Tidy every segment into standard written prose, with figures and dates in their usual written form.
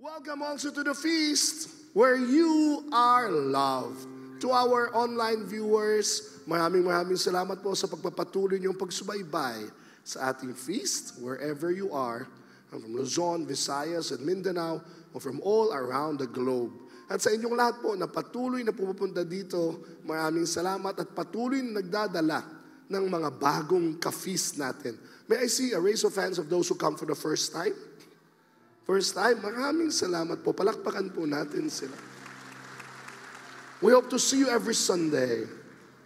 Welcome also to the feast where you are loved. To our online viewers, maraming salamat po sa pagpapatuloy niyong pagsubaybay sa ating feast wherever you are, from Luzon, Visayas, and Mindanao, or from all around the globe. At sa inyong lahat po na patuloy na pupunta dito, maraming salamat at patuloy na nagdadala ng mga bagong ka-feast natin. May I see a raise of hands of those who come for the first time? First time, maraming salamat po. Palakpakan po natin sila. We hope to see you every Sunday.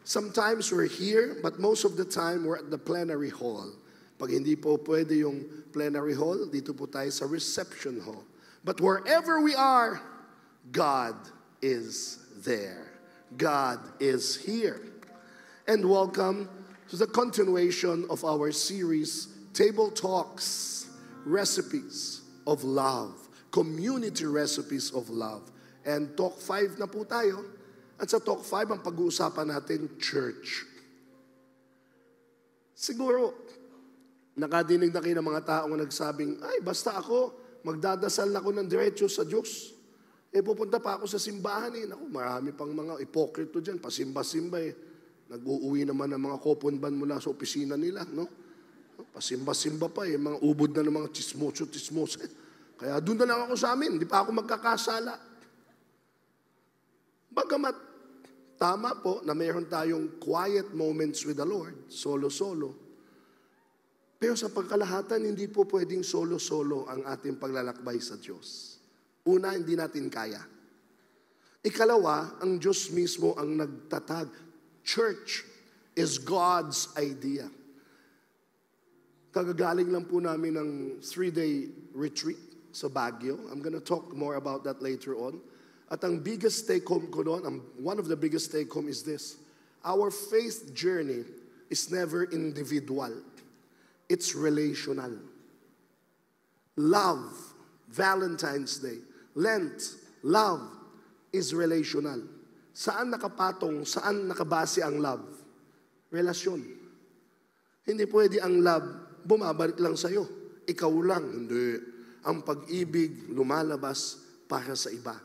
Sometimes we're here, but most of the time we're at the plenary hall. Pag hindi po pwede yung plenary hall, dito po tayo sa reception hall. But wherever we are, God is there. God is here. And welcome to the continuation of our series, Table Talks, Recipes of Love, Community Recipes of Love. And Talk 5 na po tayo. At sa Talk 5, ang pag-uusapan natin, church. Siguro, nakadinig na kayo ng mga taong nagsabing, ay, basta ako, magdadasal ako ng diretso sa Diyos. Pupunta pa ako sa simbahan. Naku, marami pang mga ipokrito dyan, pasimba-simba Nag-uuwi naman ng mga koponban mula sa opisina nila, no? Pasimba-simba pa mga ubod na ng mga chismoso. Kaya doon na lang ako sa amin, hindi pa ako magkakasala. Bagamat tama po na mayroon tayong quiet moments with the Lord, solo-solo. Pero sa pagkalahatan, hindi po pwedeng solo-solo ang ating paglalakbay sa Diyos. Una, hindi natin kaya. Ikalawa, ang Diyos mismo ang nagtatag. Church is God's idea. Kagagaling lang po namin ng 3-day retreat sa Baguio. I'm gonna talk more about that later on. At ang biggest take-home ko doon, one of the biggest take-home is this. Our faith journey is never individual. It's relational. Love, Valentine's Day, Lent, love is relational. Saan nakapatong, saan nakabase ang love? Relasyon. Hindi pwede ang love, bumabalik lang sa'yo. Ikaw lang, hindi. Ang pag-ibig lumalabas para sa iba.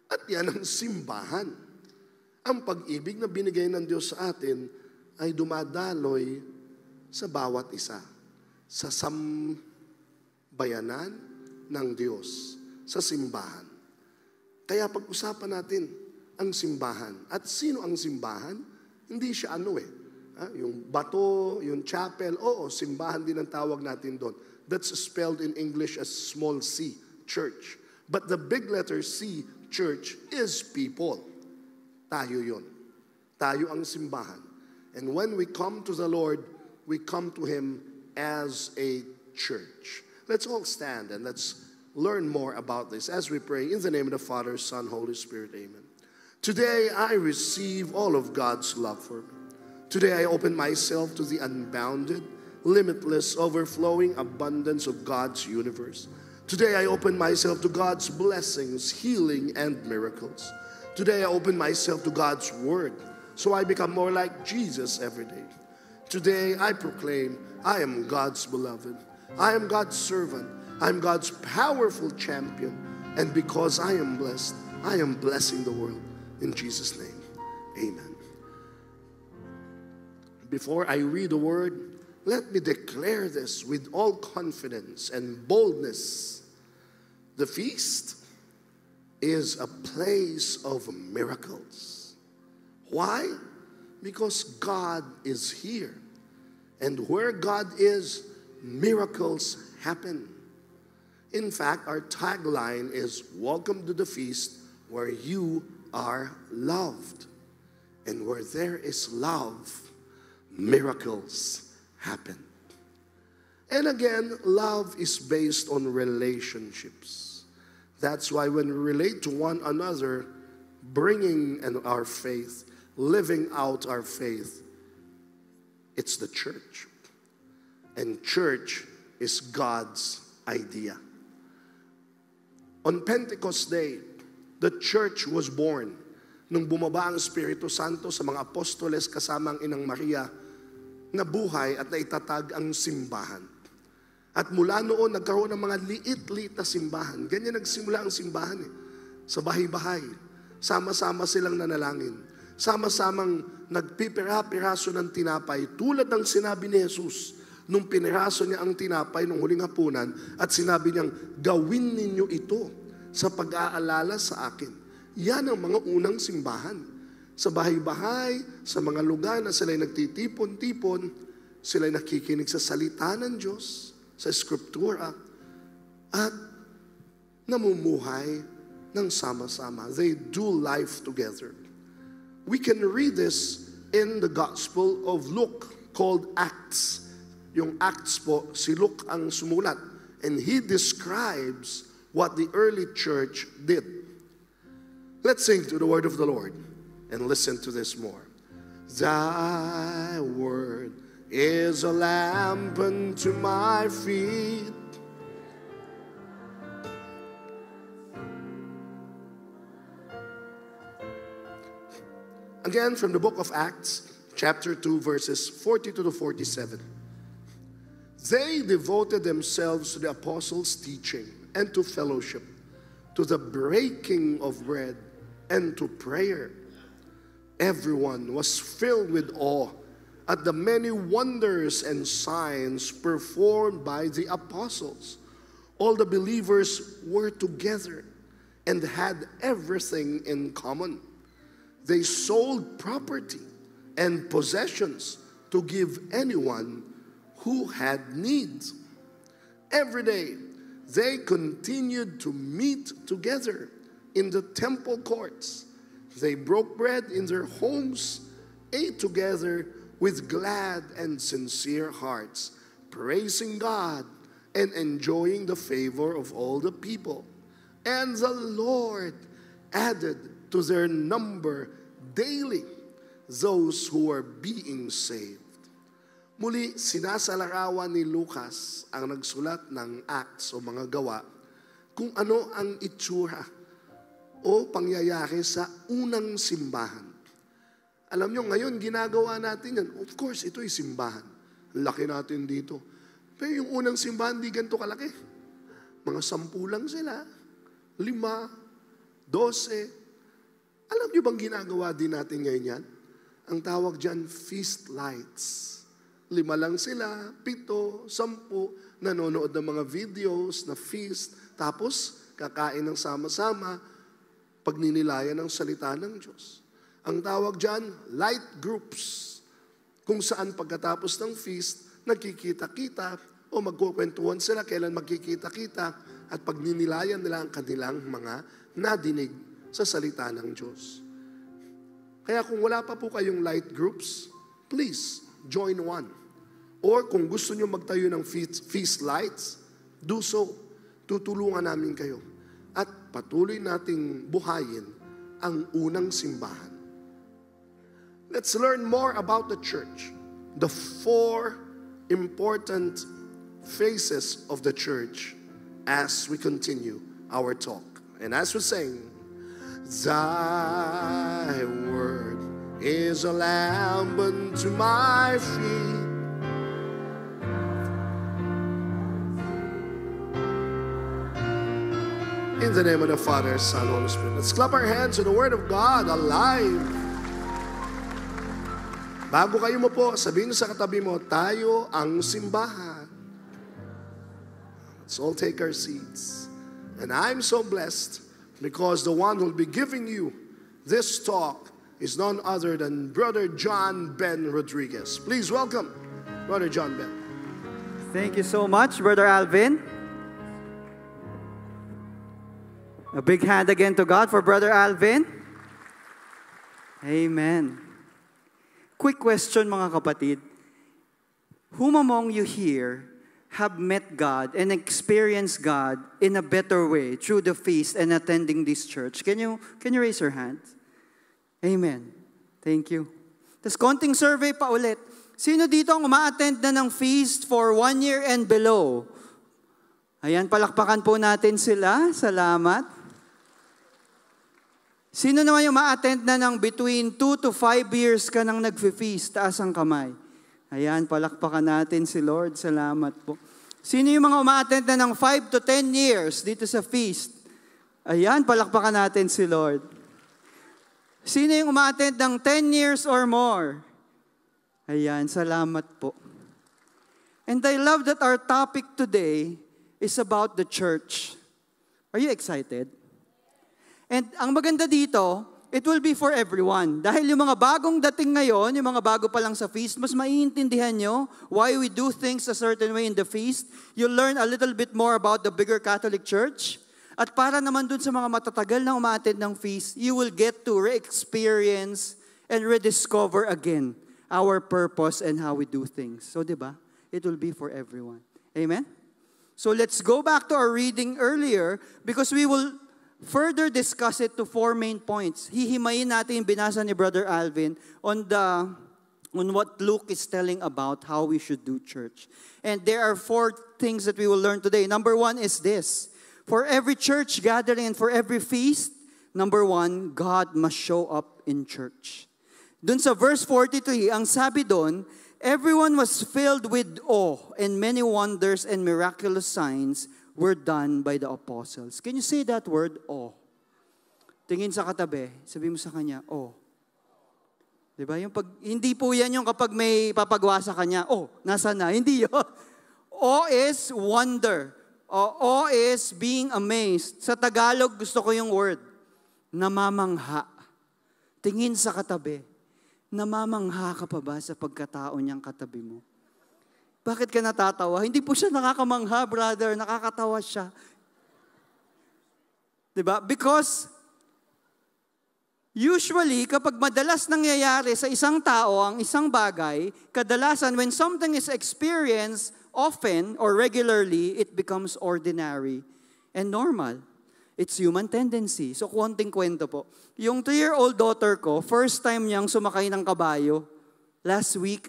At yan ang simbahan. Ang pag-ibig na binigay ng Diyos sa atin ay dumadaloy sa bawat isa. Sa sambayanan ng Diyos. Sa simbahan. Kaya pag-usapan natin ang simbahan. At sino ang simbahan? Hindi siya yung bato, yung chapel, simbahan din ang tawag natin doon. That's spelled in English as small c, church. But the big letter C, church, is people. Tayo yun. Tayo ang simbahan. And when we come to the Lord, we come to Him as a church. Let's all stand and let's learn more about this as we pray in the name of the Father, Son, Holy Spirit. Amen. Today, I receive all of God's love for me. Today, I open myself to the unbounded, limitless, overflowing abundance of God's universe. Today, I open myself to God's blessings, healing, and miracles. Today, I open myself to God's word, so I become more like Jesus every day. Today, I proclaim, I am God's beloved. I am God's servant. I am God's powerful champion. And because I am blessed, I am blessing the world. In Jesus' name, amen. Before I read the word, let me declare this with all confidence and boldness. The feast is a place of miracles. Why? Because God is here. And where God is, miracles happen. In fact, our tagline is, welcome to the feast where you are loved. And where there is love, miracles happen. And again, love is based on relationships. That's why when we relate to one another, bringing in our faith, living out our faith, it's the church. And church is God's idea. On Pentecost Day, the church was born. Nung bumaba ang Espiritu Santo sa mga apostoles kasama ang Inang Maria, nabuhay at naitatag ang simbahan. At mula noon, nagkaroon ng mga liit-liit na simbahan. Ganyan nagsimula ang simbahan sa bahay-bahay. Sama-sama silang nanalangin. Sama-samang nagpipira-piraso ng tinapay. Tulad ng sinabi ni Jesus, nung piniraso niya ang tinapay nung huling hapunan, at sinabi niyang, gawin ninyo ito sa pag-aalala sa akin. Yan ang mga unang simbahan. Sa bahay-bahay, sa mga lugar na sila'y nagtitipon-tipon, sila'y nakikinig sa salita ng Diyos, sa Scriptura, at namumuhay ng sama-sama. They do life together. We can read this in the Gospel of Luke, called Acts. Yung Acts po, si Luke ang sumulat. And he describes what the early church did. Let's sing to the word of the Lord and listen to this more. Thy word is a lamp unto my feet, again from the book of Acts, chapter 2, verses 42 to 47. They devoted themselves to the apostles' teaching and to fellowship, to the breaking of bread and to prayer. Everyone was filled with awe at the many wonders and signs performed by the apostles. All the believers were together and had everything in common. They sold property and possessions to give anyone who had needs. Every day, they continued to meet together in the temple courts. They broke bread in their homes, ate together with glad and sincere hearts, praising God and enjoying the favor of all the people. And the Lord added to their number daily those who were being saved. Muli, sinasalarawan ni Lucas ang nagsulat ng Acts o mga gawa kung ano ang itsura o pangyayari sa unang simbahan. Alam nyo, ngayon ginagawa natin yan. Of course, ito ay simbahan. Laki natin dito. Pero yung unang simbahan, di ganito kalaki. Mga 10 lang sila. 5, 12. Alam nyo bang ginagawa din natin ngayon yan? Ang tawag dyan, feast lights. 5 lang sila, 7, 10, nanonood ng mga videos na feast, tapos kakain ng sama-sama, pagninilayan ng salita ng Diyos. Ang tawag dyan, light groups, kung saan pagkatapos ng feast, nagkikita-kita o magkukwentuhan sila kailan magkikita-kita at pagninilayan nila ang kanilang mga nadinig sa salita ng Diyos. Kaya kung wala pa po kayong light groups, please join one. Or kung gusto nyo magtayo ng feast lights, do so. Tutulungan namin kayo. At patuloy nating buhayin ang unang simbahan. Let's learn more about the church. The 4 important phases of the church as we continue our talk. And as we sing, Thy word is a lamp unto my feet, in the name of the Father, Son, Holy Spirit. Let's clap our hands to the Word of God, alive. Bago kayo mo po, sabihin sa katabi mo, tayo ang simbahan. Let's all take our seats. And I'm so blessed because the one who will be giving you this talk is none other than Brother John Ben Rodriguez. Please welcome Brother John Ben. Thank you so much, Brother Alvin. A big hand again to God for Brother Alvin. Amen. Quick question, mga kapatid. Whom among you here have met God and experienced God in a better way through the feast and attending this church? Can you raise your hand? Amen. Thank you. Tapos konting survey pa ulit. Sino dito ang uma-attend na ng feast for 1 year and below? Ayan, palakpakan po natin sila. Salamat. Sino naman yung ma-attend na ng between 2 to 5 years ka nang nag-feast? Taas ang kamay. Ayan, palakpakan natin si Lord. Salamat po. Sino yung mga umaattend na ng 5 to 10 years dito sa feast? Ayan, palakpakan natin si Lord. Sino yung umaattend ng 10 years or more? Ayan, salamat po. And I love that our topic today is about the church. Are you excited? And ang maganda dito, it will be for everyone. Dahil yung mga bagong dating ngayon, yung mga bago pa lang sa feast, mas maiintindihan nyo why we do things a certain way in the feast. You'll learn a little bit more about the bigger Catholic Church. At para naman dun sa mga matatagal na umaattend ng feast, you will get to re-experience and rediscover again our purpose and how we do things. So, di ba? It will be for everyone. Amen? So, let's go back to our reading earlier because we will further discuss it to 4 main points. Hihimayin natin yung binasa ni Brother Alvin on what Luke is telling about how we should do church. And there are 4 things that we will learn today. Number 1 is this. For every church gathering and for every feast, number 1, God must show up in church. Dun sa verse 43, ang sabi dun, everyone was filled with awe and many wonders and miraculous signs were done by the apostles. Can you say that word, awe? Tingin sa katabi, sabi mo sa kanya, awe. Diba? Hindi po yan yung kapag may papagawa sa kanya, nasa na? Hindi yun. Awe is wonder. Awe is being amazed. Sa Tagalog, gusto ko yung word, namamangha. Tingin sa katabi, namamangha ka pa ba sa pagkatao niyang katabi mo? Bakit ka natatawa? Hindi po siya nakakamangha, brother. Nakakatawa siya. Diba? Because usually, kapag madalas nangyayari sa isang tao ang isang bagay, kadalasan when something is experienced often or regularly, it becomes ordinary and normal. It's human tendency. So, konting kwento po. Yung 2-year-old daughter ko, first time niyang sumakay ng kabayo last week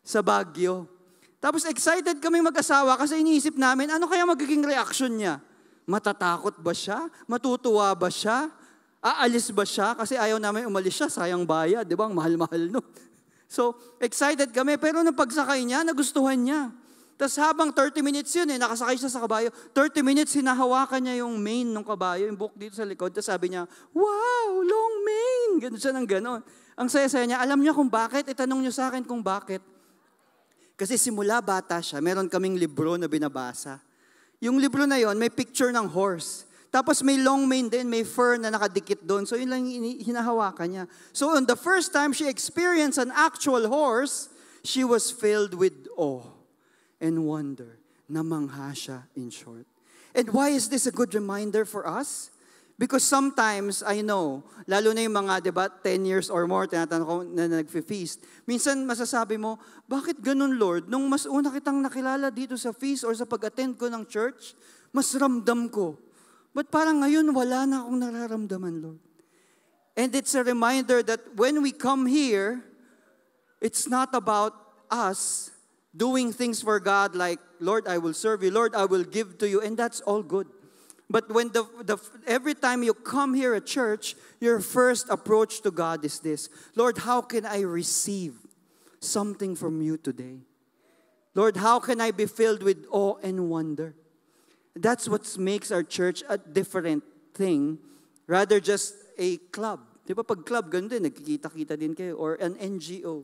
sa Baguio. Tapos excited kaming mag-asawa kasi iniisip namin, ano kaya magiging reaction niya? Matatakot ba siya? Matutuwa ba siya? Aalis ba siya? Kasi ayaw namin umalis siya, sayang bayad, di ba? Ang mahal-mahal no. So, excited kami. Pero nung pagsakay niya, nagustuhan niya. Tapos habang 30 minutes yun, nakasakay siya sa kabayo, 30 minutes, hinahawakan niya yung mane ng kabayo, yung buhok dito sa likod. Tapos sabi niya, wow, long mane! Ganun siya ng ganon. Ang saya-saya niya, alam niya kung bakit? Itanong niyo sa akin kung bakit. Kasi simula bata siya, meron kaming libro na binabasa. Yung libro na yon may picture ng horse. Tapos may long mane din, may fur na nakadikit doon. So yun lang hinahawakan niya. So on the first time she experienced an actual horse, she was filled with awe and wonder. Namangha siya, in short. And why is this a good reminder for us? Because sometimes, I know, lalo na yung mga, di ba, 10 years or more, tinatanong ko na nag-feast. Minsan masasabi mo, bakit ganun, Lord? Nung mas una kitang nakilala dito sa feast or sa pag-attend ko ng church, mas ramdam ko. But parang ngayon, wala na akong nararamdaman, Lord. And it's a reminder that when we come here, it's not about us doing things for God like, Lord, I will serve you. Lord, I will give to you. And that's all good. But when every time you come here at church, your first approach to God is this. Lord, how can I receive something from you today? Lord, how can I be filled with awe and wonder? That's what makes our church a different thing, rather just a club. Di ba pag club, ganun din, nagkikita-kita din kayo. Or an NGO.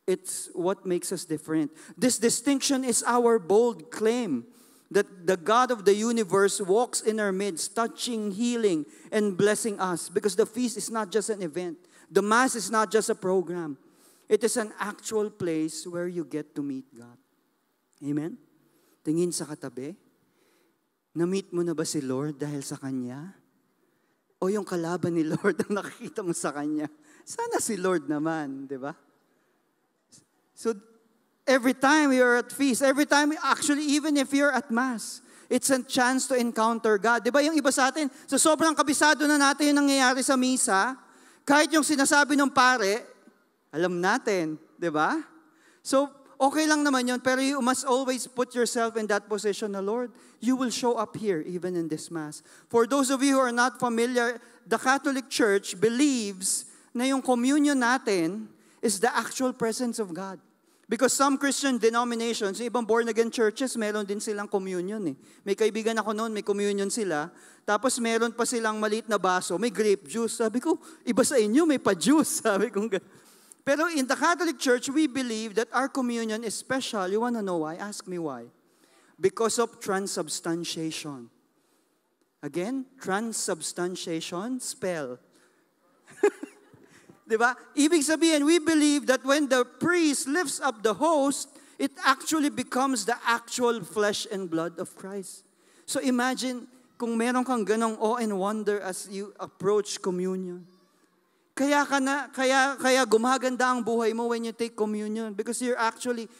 It's what makes us different. This distinction is our bold claim that the God of the universe walks in our midst, touching, healing, and blessing us. Because the feast is not just an event. The Mass is not just a program. It is an actual place where you get to meet God. Amen? Tingin sa katabi. Na-meet mo na ba si Lord dahil sa Kanya? O yung kalaban ni Lord ang nakikita mo sa Kanya? Sana si Lord naman, di ba? So, every time you're at feast, every time, actually, even if you're at Mass, it's a chance to encounter God. Di ba yung iba sa atin, so sobrang kabisado na natin yung nangyayari sa misa, kahit yung sinasabi ng pare, alam natin, di ba? So, okay lang naman yun, pero you must always put yourself in that position na, Lord, you will show up here even in this Mass. For those of you who are not familiar, the Catholic Church believes na yung communion natin is the actual presence of God. Because some Christian denominations, ibang born-again churches, meron din silang communion eh. May kaibigan ako noon, may communion sila. Tapos meron pa silang maliit na baso, may grape juice. Sabi ko, iba sa inyo, may pa-juice. Sabi ko, pero in the Catholic Church, we believe that our communion is special. You want to know why? Ask me why. Because of transubstantiation. Again, transubstantiation, spell. Diba? Ibig sabihin, we believe that when the priest lifts up the host, it actually becomes the actual flesh and blood of Christ. So imagine, kung meron kang ganong awe and wonder as you approach communion. Kaya gumaganda ang buhay mo when you take communion because you're actually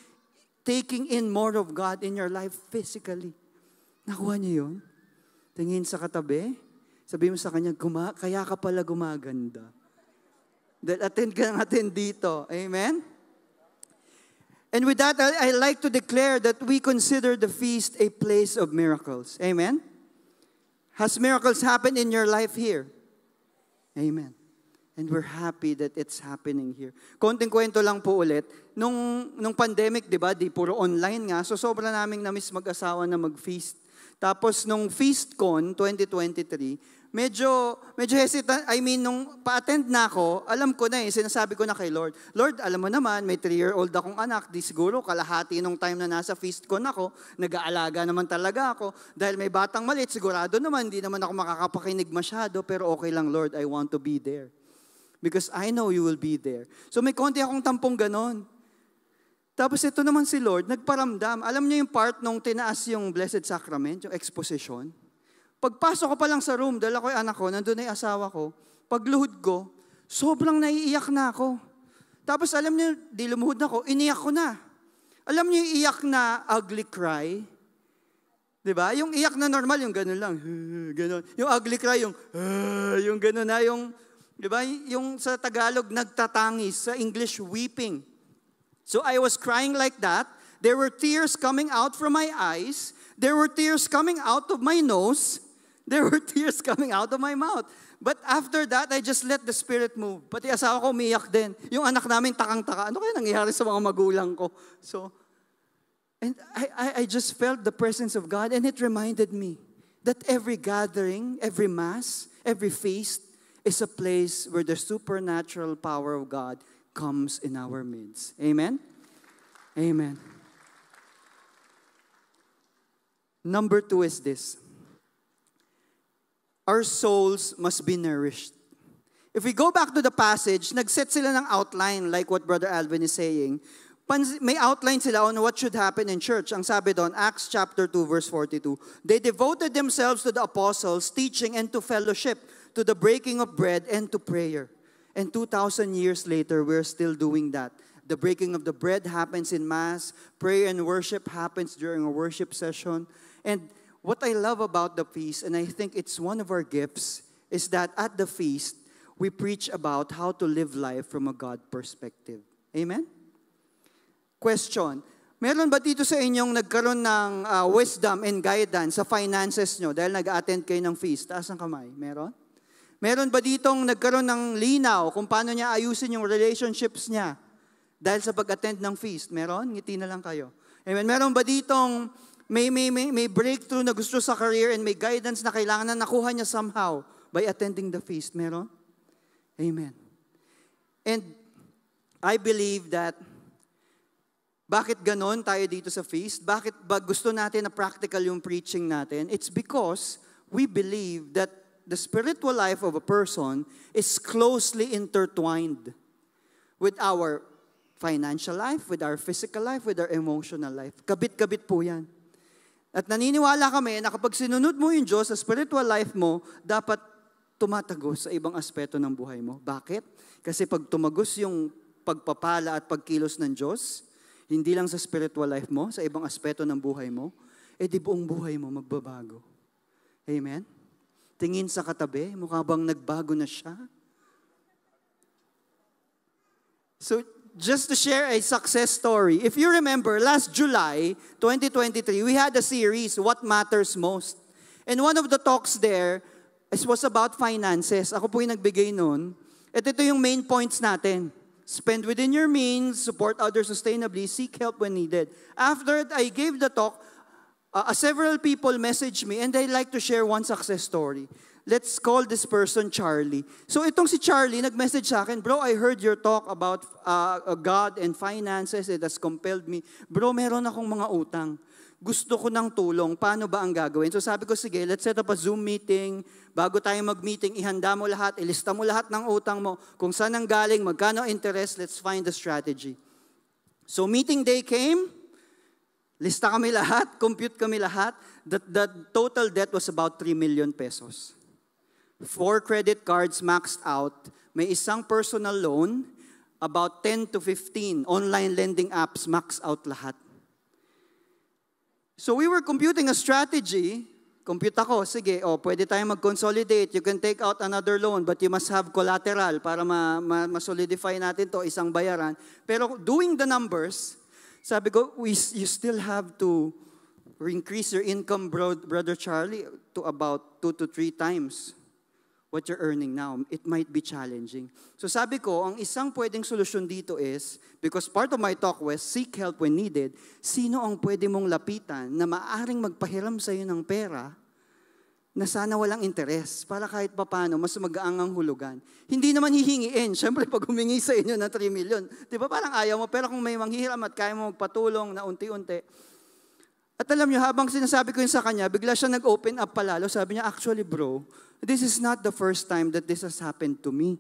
taking in more of God in your life physically. Nakuha niyo yun? Tingin sa katabi, sabi mo sa kanya, kaya ka pala gumaganda. Dahil attend ka natin dito. Amen? And with that, I like to declare that we consider the feast a place of miracles. Amen? Has miracles happened in your life here? Amen. And we're happy that it's happening here. Konting kwento lang po ulit. Nung pandemic, di ba, di puro online nga. So sobra naming na-miss mag-asawa na mag-feast. Tapos nung FeastCon 2023, medyo hesitant. Nung pa-attend na ako, alam ko na sinasabi ko na kay Lord, Lord, alam mo naman, may 3-year-old akong anak, di siguro kalahati nung time na nasa FeastCon ako, nag-aalaga naman talaga ako. Dahil may batang maliit, sigurado naman, hindi naman ako makakapakinig masyado, pero okay lang, Lord, I want to be there. Because I know you will be there. So may konti akong tampong ganon. Tapos ito naman si Lord, nagparamdam. Alam niyo yung part nung tinaas yung Blessed Sacrament, yung exposition? Pagpasok ko pa lang sa room, dala ko yung anak ko, nandun na yung asawa ko, pagluhod ko, sobrang naiiyak na ako. Tapos alam niyo, di lumuhod na ako, iniyak ko na. Alam niyo yung iyak na ugly cry? Diba? Yung iyak na normal, yung gano'n lang. Gano'n. Yung ugly cry, yung gano'n na, yung, diba? Yung sa Tagalog, nagtatangis. Sa English, weeping. So I was crying like that. There were tears coming out from my eyes. There were tears coming out of my nose. There were tears coming out of my mouth. But after that, I just let the Spirit move. Pati asawa ko umiyak din. Yung anak namin takang-taka. Ano kaya nangyayari sa mga magulang ko? So, and I just felt the presence of God, and it reminded me that every gathering, every mass, every feast is a place where the supernatural power of God comes in our midst. Amen? Amen. Number 2 is this. Our souls must be nourished. If we go back to the passage, nag-set sila ng outline like what Brother Alvin is saying. May outline sila on what should happen in church. Ang sabi doon, Acts chapter 2, verse 42. They devoted themselves to the apostles, teaching and to fellowship, to the breaking of bread and to prayer. And 2,000 years later, we're still doing that. The breaking of the bread happens in Mass. Prayer and worship happens during a worship session. And what I love about the feast, and I think it's one of our gifts, is that at the feast, we preach about how to live life from a God perspective. Amen? Question. Meron ba dito sa inyong nagkaroon ng wisdom and guidance sa finances nyo dahil nag-attend kayo ng feast? Taas ang kamay. Meron? Meron ba ditong nagkaroon ng linaw kung paano niya ayusin yung relationships niya dahil sa pag-attend ng feast? Meron? Ngiti na lang kayo. Amen. Meron ba ditong may breakthrough na gusto sa career and may guidance na kailangan na nakuha niya somehow by attending the feast? Meron? Amen. And I believe that bakit ganon tayo dito sa feast? Bakit ba gusto natin na practical yung preaching natin? It's because we believe that the spiritual life of a person is closely intertwined with our financial life, with our physical life, with our emotional life. Kabit-kabit po yan. At naniniwala kami na kapag sinunod mo yung Diyos sa spiritual life mo, dapat tumatagos sa ibang aspeto ng buhay mo. Bakit? Kasi pag tumagos yung pagpapala at pagkilos ng Diyos, hindi lang sa spiritual life mo, sa ibang aspeto ng buhay mo, di buong buhay mo magbabago. Amen? Tingin sa katabi, mukha bang nagbago na siya? So, just to share a success story, if you remember, last July 2023, we had a series, What Matters Most. And one of the talks there was about finances. Ako po yung nagbigay nun. At ito yung main points natin. spend within your means, support others sustainably, seek help when needed. After I gave the talk, several people messaged me and they like to share one success story. Let's call this person Charlie. So itong si Charlie, nag-message sa akin, bro, I heard your talk about God and finances. It has compelled me. Bro, meron akong mga utang. Gusto ko ng tulong. Paano ba ang gagawin? So sabi ko, sige, let's set up a Zoom meeting. Bago tayo mag-meeting, ihanda mo lahat, ilista mo lahat ng utang mo. Kung saan ang galing, magkano interest, let's find the strategy. So meeting day came. Lista kami lahat, compute kami lahat. The total debt was about 3 million pesos. 4 credit cards maxed out. May isang personal loan, about 10 to 15 online lending apps maxed out lahat. So we were computing a strategy. Compute ako, sige, pwede tayong mag-consolidate. You can take out another loan, but you must have collateral para ma-solidify natin to isang bayaran. Pero doing the numbers, sabi ko, you still have to increase your income, Brother Charlie, to about 2 to 3 times what you're earning now. It might be challenging. So sabi ko, ang isang pwedeng solusyon dito is, because part of my talk was, seek help when needed, sino ang pwede mong lapitan na maaaring magpahiram sa iyo ng pera na sana walang interes, para kahit papano, mas magaang ang hulugan. Hindi naman hihingiin. Siyempre, pag humingi sa inyo ng 3 million, di ba parang ayaw mo, pero kung may manghihiram at kaya mo magpatulong na unti-unti. At alam niyo, habang sinasabi ko yun sa kanya, bigla siya nag-open up palalo. Sabi niya, actually bro, this is not the first time that this has happened to me.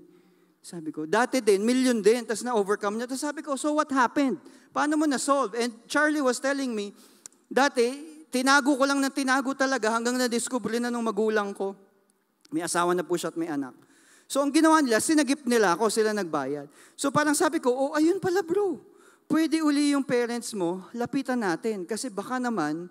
Sabi ko, dati din, million din, tapos na-overcome niya. Tapos sabi ko, so what happened? Paano mo na-solve? And Charlie was telling me, dati, tinago ko lang na tinago talaga hanggang na-discover na nung magulang ko. May asawa na po siya at may anak. So ang ginawa nila, sinagip nila ako, sila nagbayad. So parang sabi ko, ayun pala bro. Pwede uli yung parents mo, lapitan natin. Kasi baka naman,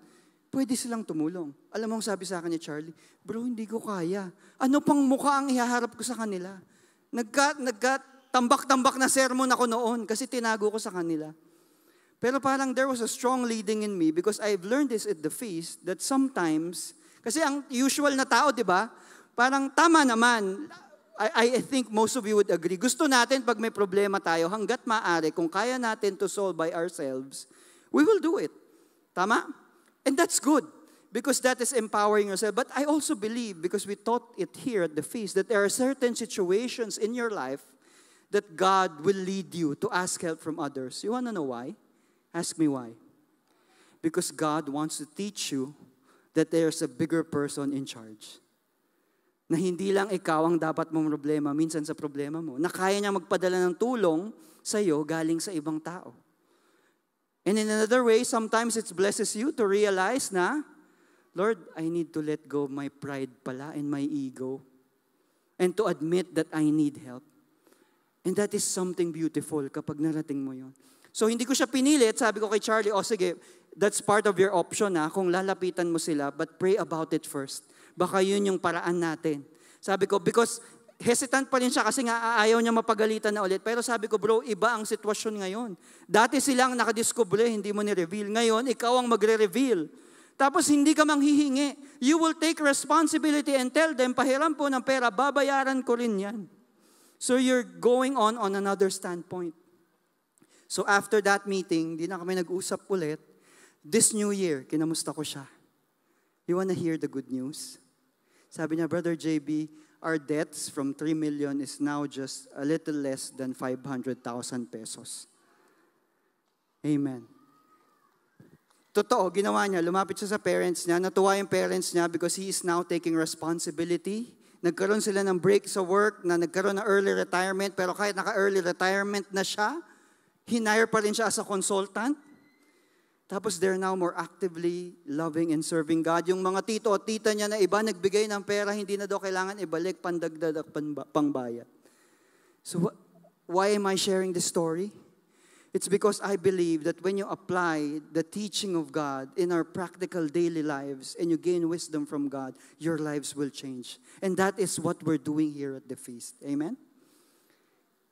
pwede silang tumulong. Alam mo ang sabi sa akin ni Charlie, bro, hindi ko kaya. Ano pang mukha ang ihaharap ko sa kanila? Nagkatambak-tambak na sermon ako noon kasi tinago ko sa kanila. Pero parang there was a strong leading in me because I've learned this at the feast that sometimes, kasi ang usual na tao, di ba? Parang tama naman. I think most of you would agree. Gusto natin pag may problema tayo, hanggat maaari, kung kaya natin to solve by ourselves, we will do it. Tama? And that's good because that is empowering yourself. But I also believe, because we taught it here at the feast, that there are certain situations in your life that God will lead you to ask help from others. You want to know why? Ask me why. Because God wants to teach you that there's a bigger person in charge. Na hindi lang ikaw ang dapat mong problema, minsan sa problema mo. Na kaya niya magpadala ng tulong sa iyo galing sa ibang tao. And in another way, sometimes it blesses you to realize na, Lord, I need to let go of my pride pala and my ego. And to admit that I need help. And that is something beautiful kapag narating mo yon. So hindi ko siya pinilit. Sabi ko kay Charlie, sige, that's part of your option kung lalapitan mo sila, but pray about it first. Baka yun yung paraan natin. Sabi ko, because hesitant pa rin siya kasi nga ayaw niya mapagalitan na ulit. Pero sabi ko, bro, iba ang sitwasyon ngayon. Dati silang nakadiscover, hindi mo ni-reveal. Ngayon, ikaw ang magre-reveal. Tapos hindi ka manghihingi. You will take responsibility and tell them, pahiram po ng pera, babayaran ko rin yan. So you're going on another standpoint. So after that meeting, di na kami nag-usap ulit. This new year, kinamusta ko siya. You wanna hear the good news? Sabi niya, Brother JB, our debts from 3 million is now just a little less than 500,000 pesos. Amen. Totoo, ginawa niya. Lumapit siya sa parents niya. Natuwa yung parents niya because he is now taking responsibility. Nagkaroon sila ng break sa work, na nagkaroon ng early retirement, pero kahit naka-early retirement na siya, hinire pa rin siya as a consultant. Tapos they're now more actively loving and serving God. Yung mga tito at tita niya na iba, nagbigay ng pera, hindi na daw kailangan ibalik, pandagdag at pangbayad. So why am I sharing this story? It's because I believe that when you apply the teaching of God in our practical daily lives and you gain wisdom from God, your lives will change. And that is what we're doing here at the feast. Amen?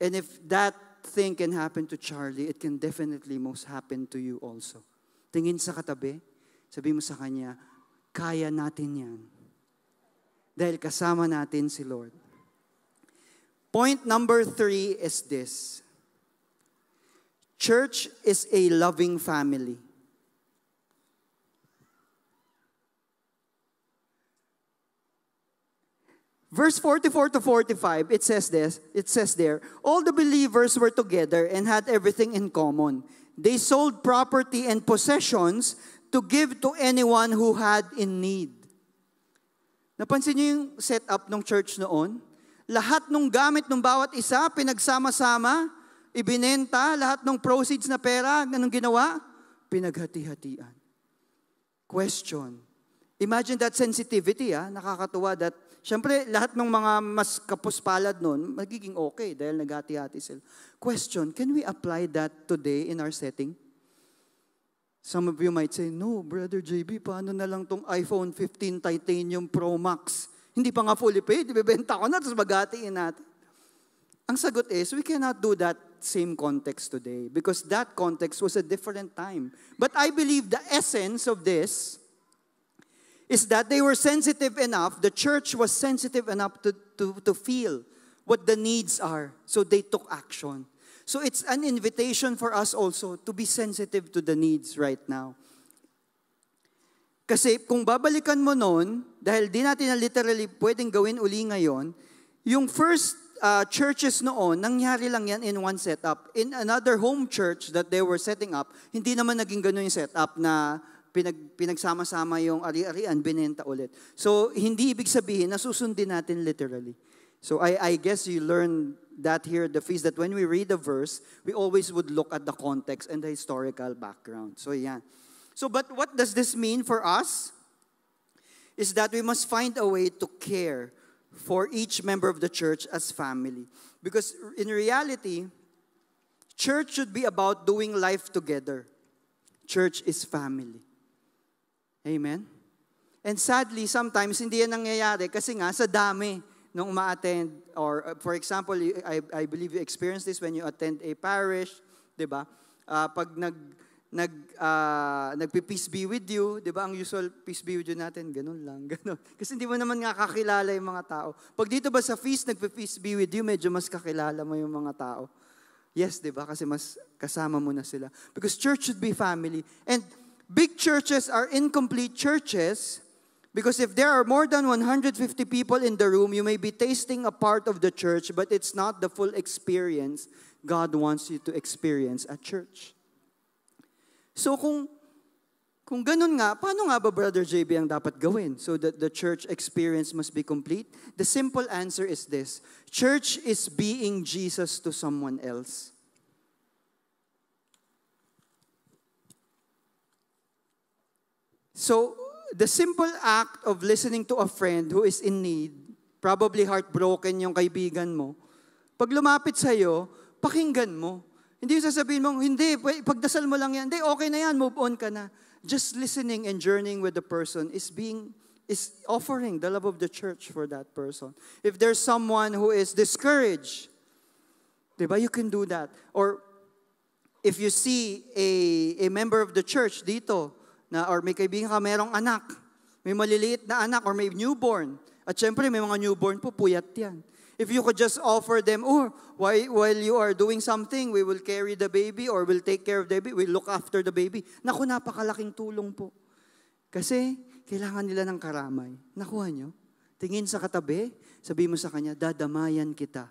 And if that thing can happen to Charlie, it can definitely most happen to you also. Tingin sa katabi, sabi mo sa kanya, kaya natin yan. Dahil kasama natin si Lord. Point number 3 is this. church is a loving family. Verse 44 to 45, it says there, all the believers were together and had everything in common. They sold property and possessions to give to anyone who had in need. Napansin niyo yung setup ng church noon? Lahat ng gamit ng bawat isa, pinagsama-sama, ibinenta, lahat ng proceeds na pera, anong ginawa? Pinaghati-hatian. Question. Imagine that sensitivity, nakakatuwa that, syempre, lahat ng mga mas kapuspalad nun, magiging okay dahil naghati-hati sila. Question, can we apply that today in our setting? Some of you might say, no, Brother JB, paano na lang tong iPhone 15 Titanium Pro Max? Hindi pa nga fully paid, ibibenta ko na, tapos maghatiin natin. Ang sagot is, we cannot do that same context today because that context was a different time. But I believe the essence of this is that they were sensitive enough, the church was sensitive enough to feel what the needs are. So they took action. So it's an invitation for us also to be sensitive to the needs right now. Kasi kung babalikan mo noon, dahil di natin na literally pwedeng gawin uli ngayon, yung first churches noon, nangyari lang yan in one setup. In another home church that they were setting up, hindi naman naging ganun yung setup na pinagsama-sama yung ari-arian, binenta ulit. So, hindi ibig sabihin na susundin natin literally. So, I guess you learn that here, the feast, that when we read the verse, we always would look at the context and the historical background. So, yan. So, but what does this mean for us? Is that we must find a way to care for each member of the church as family. Because in reality, church should be about doing life together. Church is family. Amen? And sadly, sometimes hindi yan nangyayari kasi nga sa dami nung ma-attend. Or for example, I believe you experience this when you attend a parish, di ba? Pag nagpi-peace be with you, di ba? Ang usual peace be with you natin, ganun lang, ganun. Kasi hindi mo naman nga kakilala yung mga tao. Pag dito ba sa feast, nagpi-peace be with you, medyo mas kakilala mo yung mga tao. Yes, di ba? Kasi mas kasama mo na sila. Because church should be family. And big churches are incomplete churches because if there are more than 150 people in the room, you may be tasting a part of the church, but it's not the full experience God wants you to experience at church. So kung ganun nga, paano nga ba, Brother JB, ang dapat gawin so that the church experience must be complete? The simple answer is this. Church is being Jesus to someone else. So, the simple act of listening to a friend who is in need, probably heartbroken yung kaibigan mo, pag lumapit sa'yo, pakinggan mo. Hindi yung sasabihin mo, hindi, pagdasal mo lang yan, hindi, okay na yan, move on ka na. Just listening and journeying with the person is offering the love of the church for that person. If there's someone who is discouraged, diba, you can do that. Or if you see a member of the church dito, or may kaibigan ka, merong anak, may maliliit na anak, or may newborn. At syempre, may mga newborn po, puyat yan. If you could just offer them, while you are doing something, we will carry the baby, or we'll take care of the baby, we'll look after the baby. Naku, napakalaking tulong po. Kasi, kailangan nila ng karamay. Nakuha nyo? Tingin sa katabi, sabi mo sa kanya, dadamayan kita.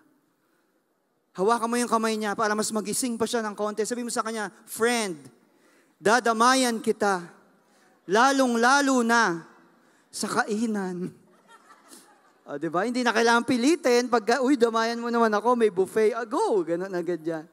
Hawakan mo yung kamay niya para mas magising pa siya ng konti. Sabi mo sa kanya, friend, dadamayan kita. Lalong-lalo na sa kainan. Diba? Hindi na kailangan pilitin. Pag, damayan mo naman ako, may buffet. Go! Ganun agad yan.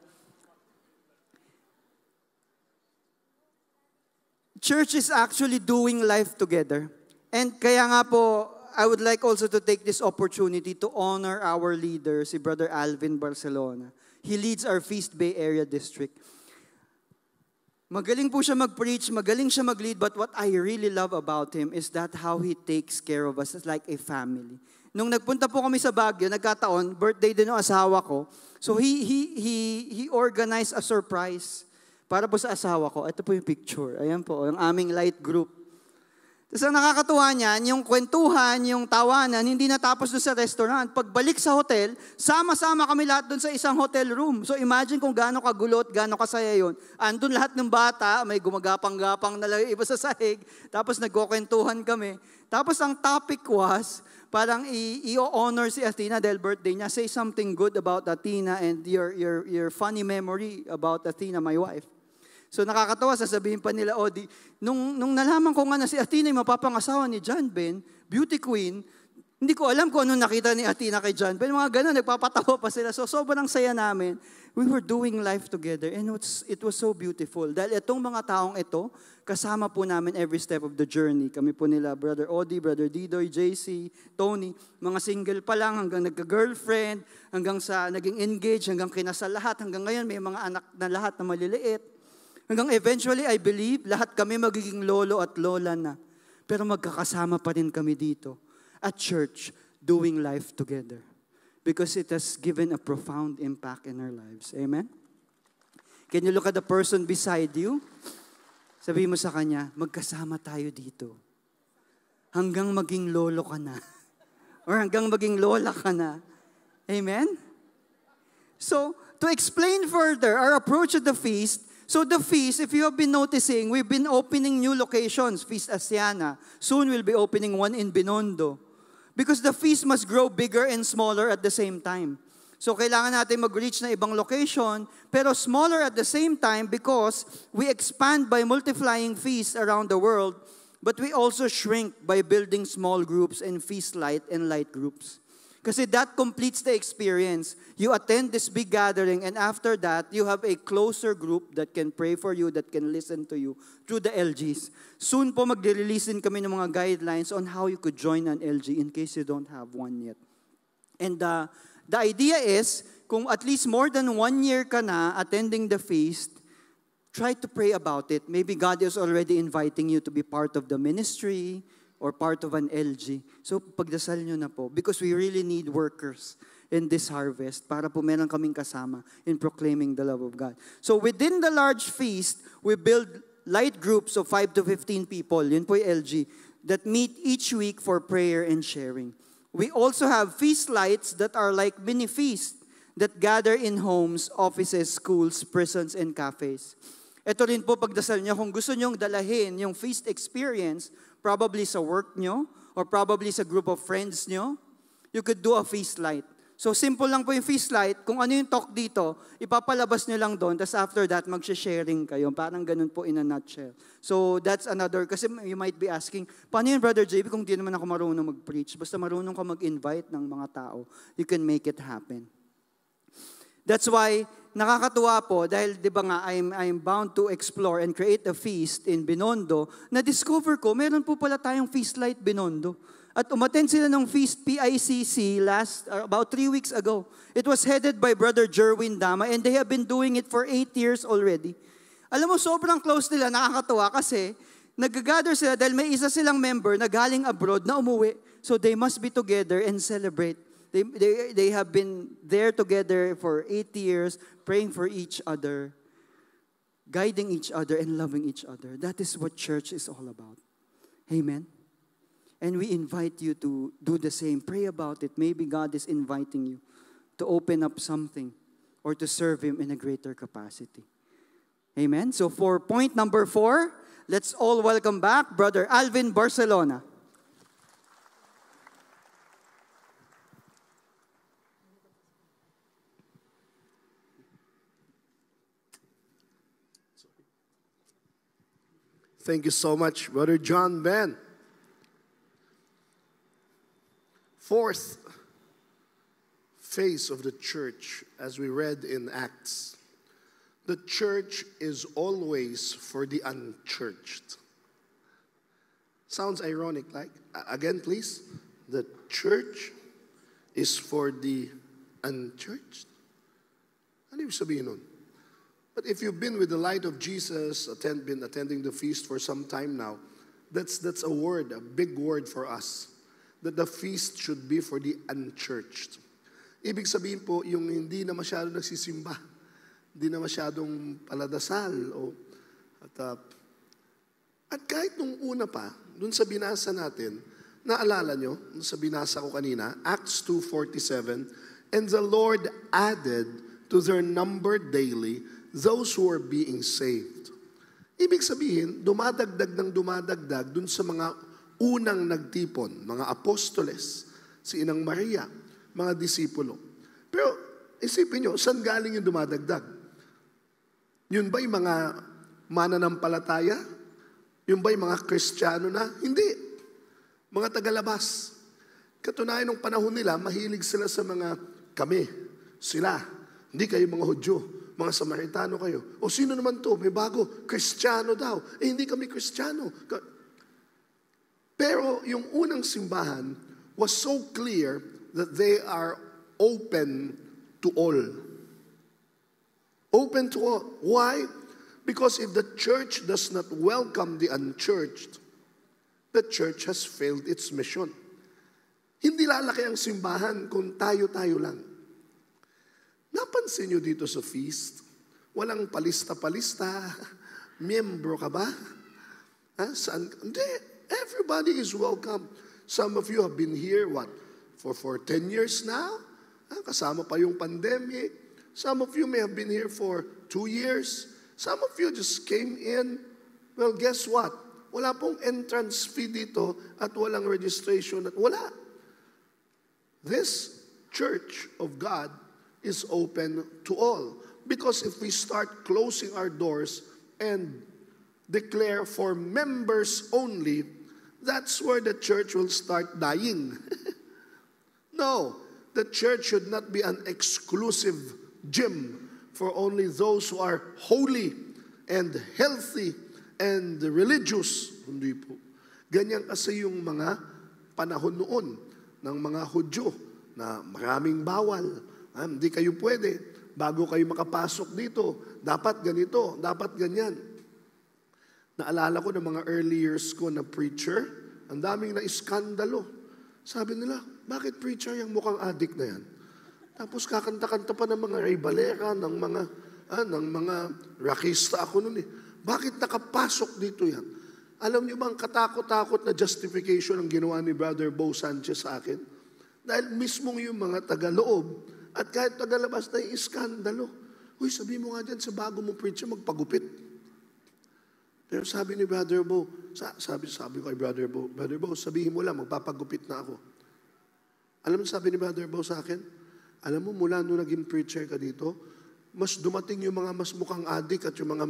Church is actually doing life together. And kaya nga po, I would like also to take this opportunity to honor our leader, si Brother Alvin Barcelona. He leads our Feast Bay Area District. Magaling po siya mag-preach, magaling siya mag-lead, but what I really love about him is that how he takes care of us as like a family. Nung nagpunta po kami sa Baguio, nagkataon, birthday din ng asawa ko, so he organized a surprise para po sa asawa ko. Ito po yung picture. Ayan po, yung aming light group. Tapos ang nakakatuwa niyan, yung kwentuhan, yung tawanan, hindi natapos doon sa restaurant. Pagbalik sa hotel, sama-sama kami lahat doon sa isang hotel room. So imagine kung gaano kagulo at gaano kasaya yun. Andun lahat ng bata, may gumagapang-gapang na lang iba sa sahig. Tapos nagkukwentuhan kami. Tapos ang topic was, parang i-honor si Athena dahil birthday niya. Say something good about Athena and your funny memory about Athena, my wife. So nakakatawa, sasabihin pa nila, nung nalaman ko nga na si Athena yung mapapangasawa ni John Ben, beauty queen, hindi ko alam kung ano nakita ni Athena kay John Ben. Mga ganun, nagpapatawa pa sila. So sobrang saya namin. We were doing life together and it was so beautiful. Dahil itong mga taong ito, kasama po namin every step of the journey. Kami po nila, Brother Odi, Brother Didoy, JC, Tony, mga single pa lang hanggang nagka-girlfriend, hanggang sa naging engaged, hanggang kinasal lahat, hanggang ngayon may mga anak na lahat na maliliit. Hanggang eventually, I believe, lahat kami magiging lolo at lola na. Pero magkakasama pa rin kami dito at church, doing life together. Because it has given a profound impact in our lives. Amen? Can you look at the person beside you? Sabihin mo sa kanya, magkasama tayo dito. Hanggang maging lolo ka na. Or hanggang maging lola ka na. Amen? So, to explain further our approach at the feast, so the feast, if you have been noticing, we've been opening new locations. Feast Asiana. Soon we'll be opening one in Binondo. Because the feast must grow bigger and smaller at the same time. So kailangan natin mag-reach na ibang location, pero smaller at the same time because we expand by multiplying feasts around the world, but we also shrink by building small groups and feast light and light groups. Kasi that completes the experience. You attend this big gathering and after that, you have a closer group that can pray for you, that can listen to you through the LGs. Soon po mag-release din kami ng mga guidelines on how you could join an LG in case you don't have one yet. And the idea is, kung at least more than 1 year ka na attending the feast, try to pray about it. Maybe God is already inviting you to be part of the ministry, or part of an LG. So pagdasal nyo na po because we really need workers in this harvest para po meron kaming kasama in proclaiming the love of God. So within the large feast, we build light groups of 5 to 15 people, yun po yung LG, that meet each week for prayer and sharing. We also have feast lights that are like mini feasts that gather in homes, offices, schools, prisons, and cafes. Ito rin po pagdasal nyo, kung gusto nyong dalahin yung feast experience, probably sa work nyo, or probably sa group of friends nyo, you could do a feast light. So simple lang po yung feast light. Kung ano yung talk dito, ipapalabas nyo lang doon, tapos after that, mag-sharing kayo. Parang ganun po in a nutshell. So that's another, kasi you might be asking, paano yun, Brother JB, kung di naman ako marunong mag-preach? Basta marunong ka mag-invite ng mga tao, you can make it happen. That's why, nakakatuwa po, dahil di ba nga, I'm bound to explore and create a feast in Binondo, na-discover ko, meron po pala tayong Feast Light Binondo. At umattend sila ng Feast PICC about 3 weeks ago. It was headed by Brother Jerwin Dama and they have been doing it for 8 years already. Alam mo, sobrang close nila, nakakatuwa kasi nag-gather sila dahil may isa silang member na galing abroad na umuwi. So they must be together and celebrate. They have been there together for 8 years, praying for each other, guiding each other, and loving each other. That is what church is all about. Amen? And we invite you to do the same. Pray about it. Maybe God is inviting you to open up something or to serve Him in a greater capacity. Amen? So for point number 4, let's all welcome back Brother Alvin Barcelona. Thank you so much, Brother John Ben. Fourth phase of the church, as we read in Acts, the church is always for the unchurched. Sounds ironic, like, again please, the church is for the unchurched. Ano ibig sabihin nun? But if you've been with the light of Jesus, been attending the feast for some time now, that's a word, a big word for us. That the feast should be for the unchurched. Ibig sabihin po, yung hindi na masyadong nagsisimba, hindi na masyadong paladasal. At kahit nung una pa, dun sa binasa natin, naalala nyo, dun sa binasa ko kanina, Acts 2:47, and the Lord added to their number daily those who are being saved. Ibig sabihin, dumadagdag dun sa mga unang nagtipon, mga apostoles, si Inang Maria, mga disipulo. Pero isipin nyo, saan galing yung dumadagdag? Yun ba yung mga mananampalataya? Yun ba yung mga Kristiyano na? Hindi. Mga tagalabas. Katunayan ng panahon nila, mahilig sila sa mga kami, sila. Hindi kayo mga Hudyo, mga Samaritano kayo. O sino naman to? May bago, Kristiyano daw. Hindi kami Kristiyano. Pero yung unang simbahan was so clear that they are open to all. Open to all. Why? Because if the church does not welcome the unchurched, the church has failed its mission. Hindi lalaki ang simbahan kung tayo-tayo lang. Napansin nyo dito sa feast, walang palista-palista, miyembro ka ba? Saan? Hindi. Everybody is welcome. Some of you have been here, for 10 years now? Kasama pa yung pandemic. Some of you may have been here for 2 years. Some of you just came in. Well, guess what? Wala pong entrance fee dito at walang registration at wala. This church of God is open to all. Because if we start closing our doors and declare for members only, that's where the church will start dying. No, the church should not be an exclusive gym for only those who are holy and healthy and religious. Hindi po. Ganyan kasi yung mga panahon noon ng mga Hudyo na maraming bawal. Hindi kayo pwede. Bago kayo makapasok dito, dapat ganito, dapat ganyan. Naalala ko ng mga early years ko na preacher, ang daming na-iskandalo. Sabi nila, bakit preacher yung mukhang addict na yan? Tapos kakanta-kanta pa ng mga Ray Valera, ng mga rockista ako noon eh. Bakit nakapasok dito yan? Alam niyo bang katakot-takot na justification ang ginawa ni Brother Bo Sanchez sa akin? Dahil mismong yung mga tagaloob at kahit tagalabas na yung iskandalo. Uy, sabi mo nga dyan sa bago mong preacher, magpagupit. Pero sabi ni Brother Bo, sabi ko kay Brother Bo, sabihin mo lang, magpapagupit na ako. Alam mo sabi ni Brother Bo sa akin? Alam mo, mula nung naging preacher ka dito, mas dumating yung mga mas mukhang adik at yung mga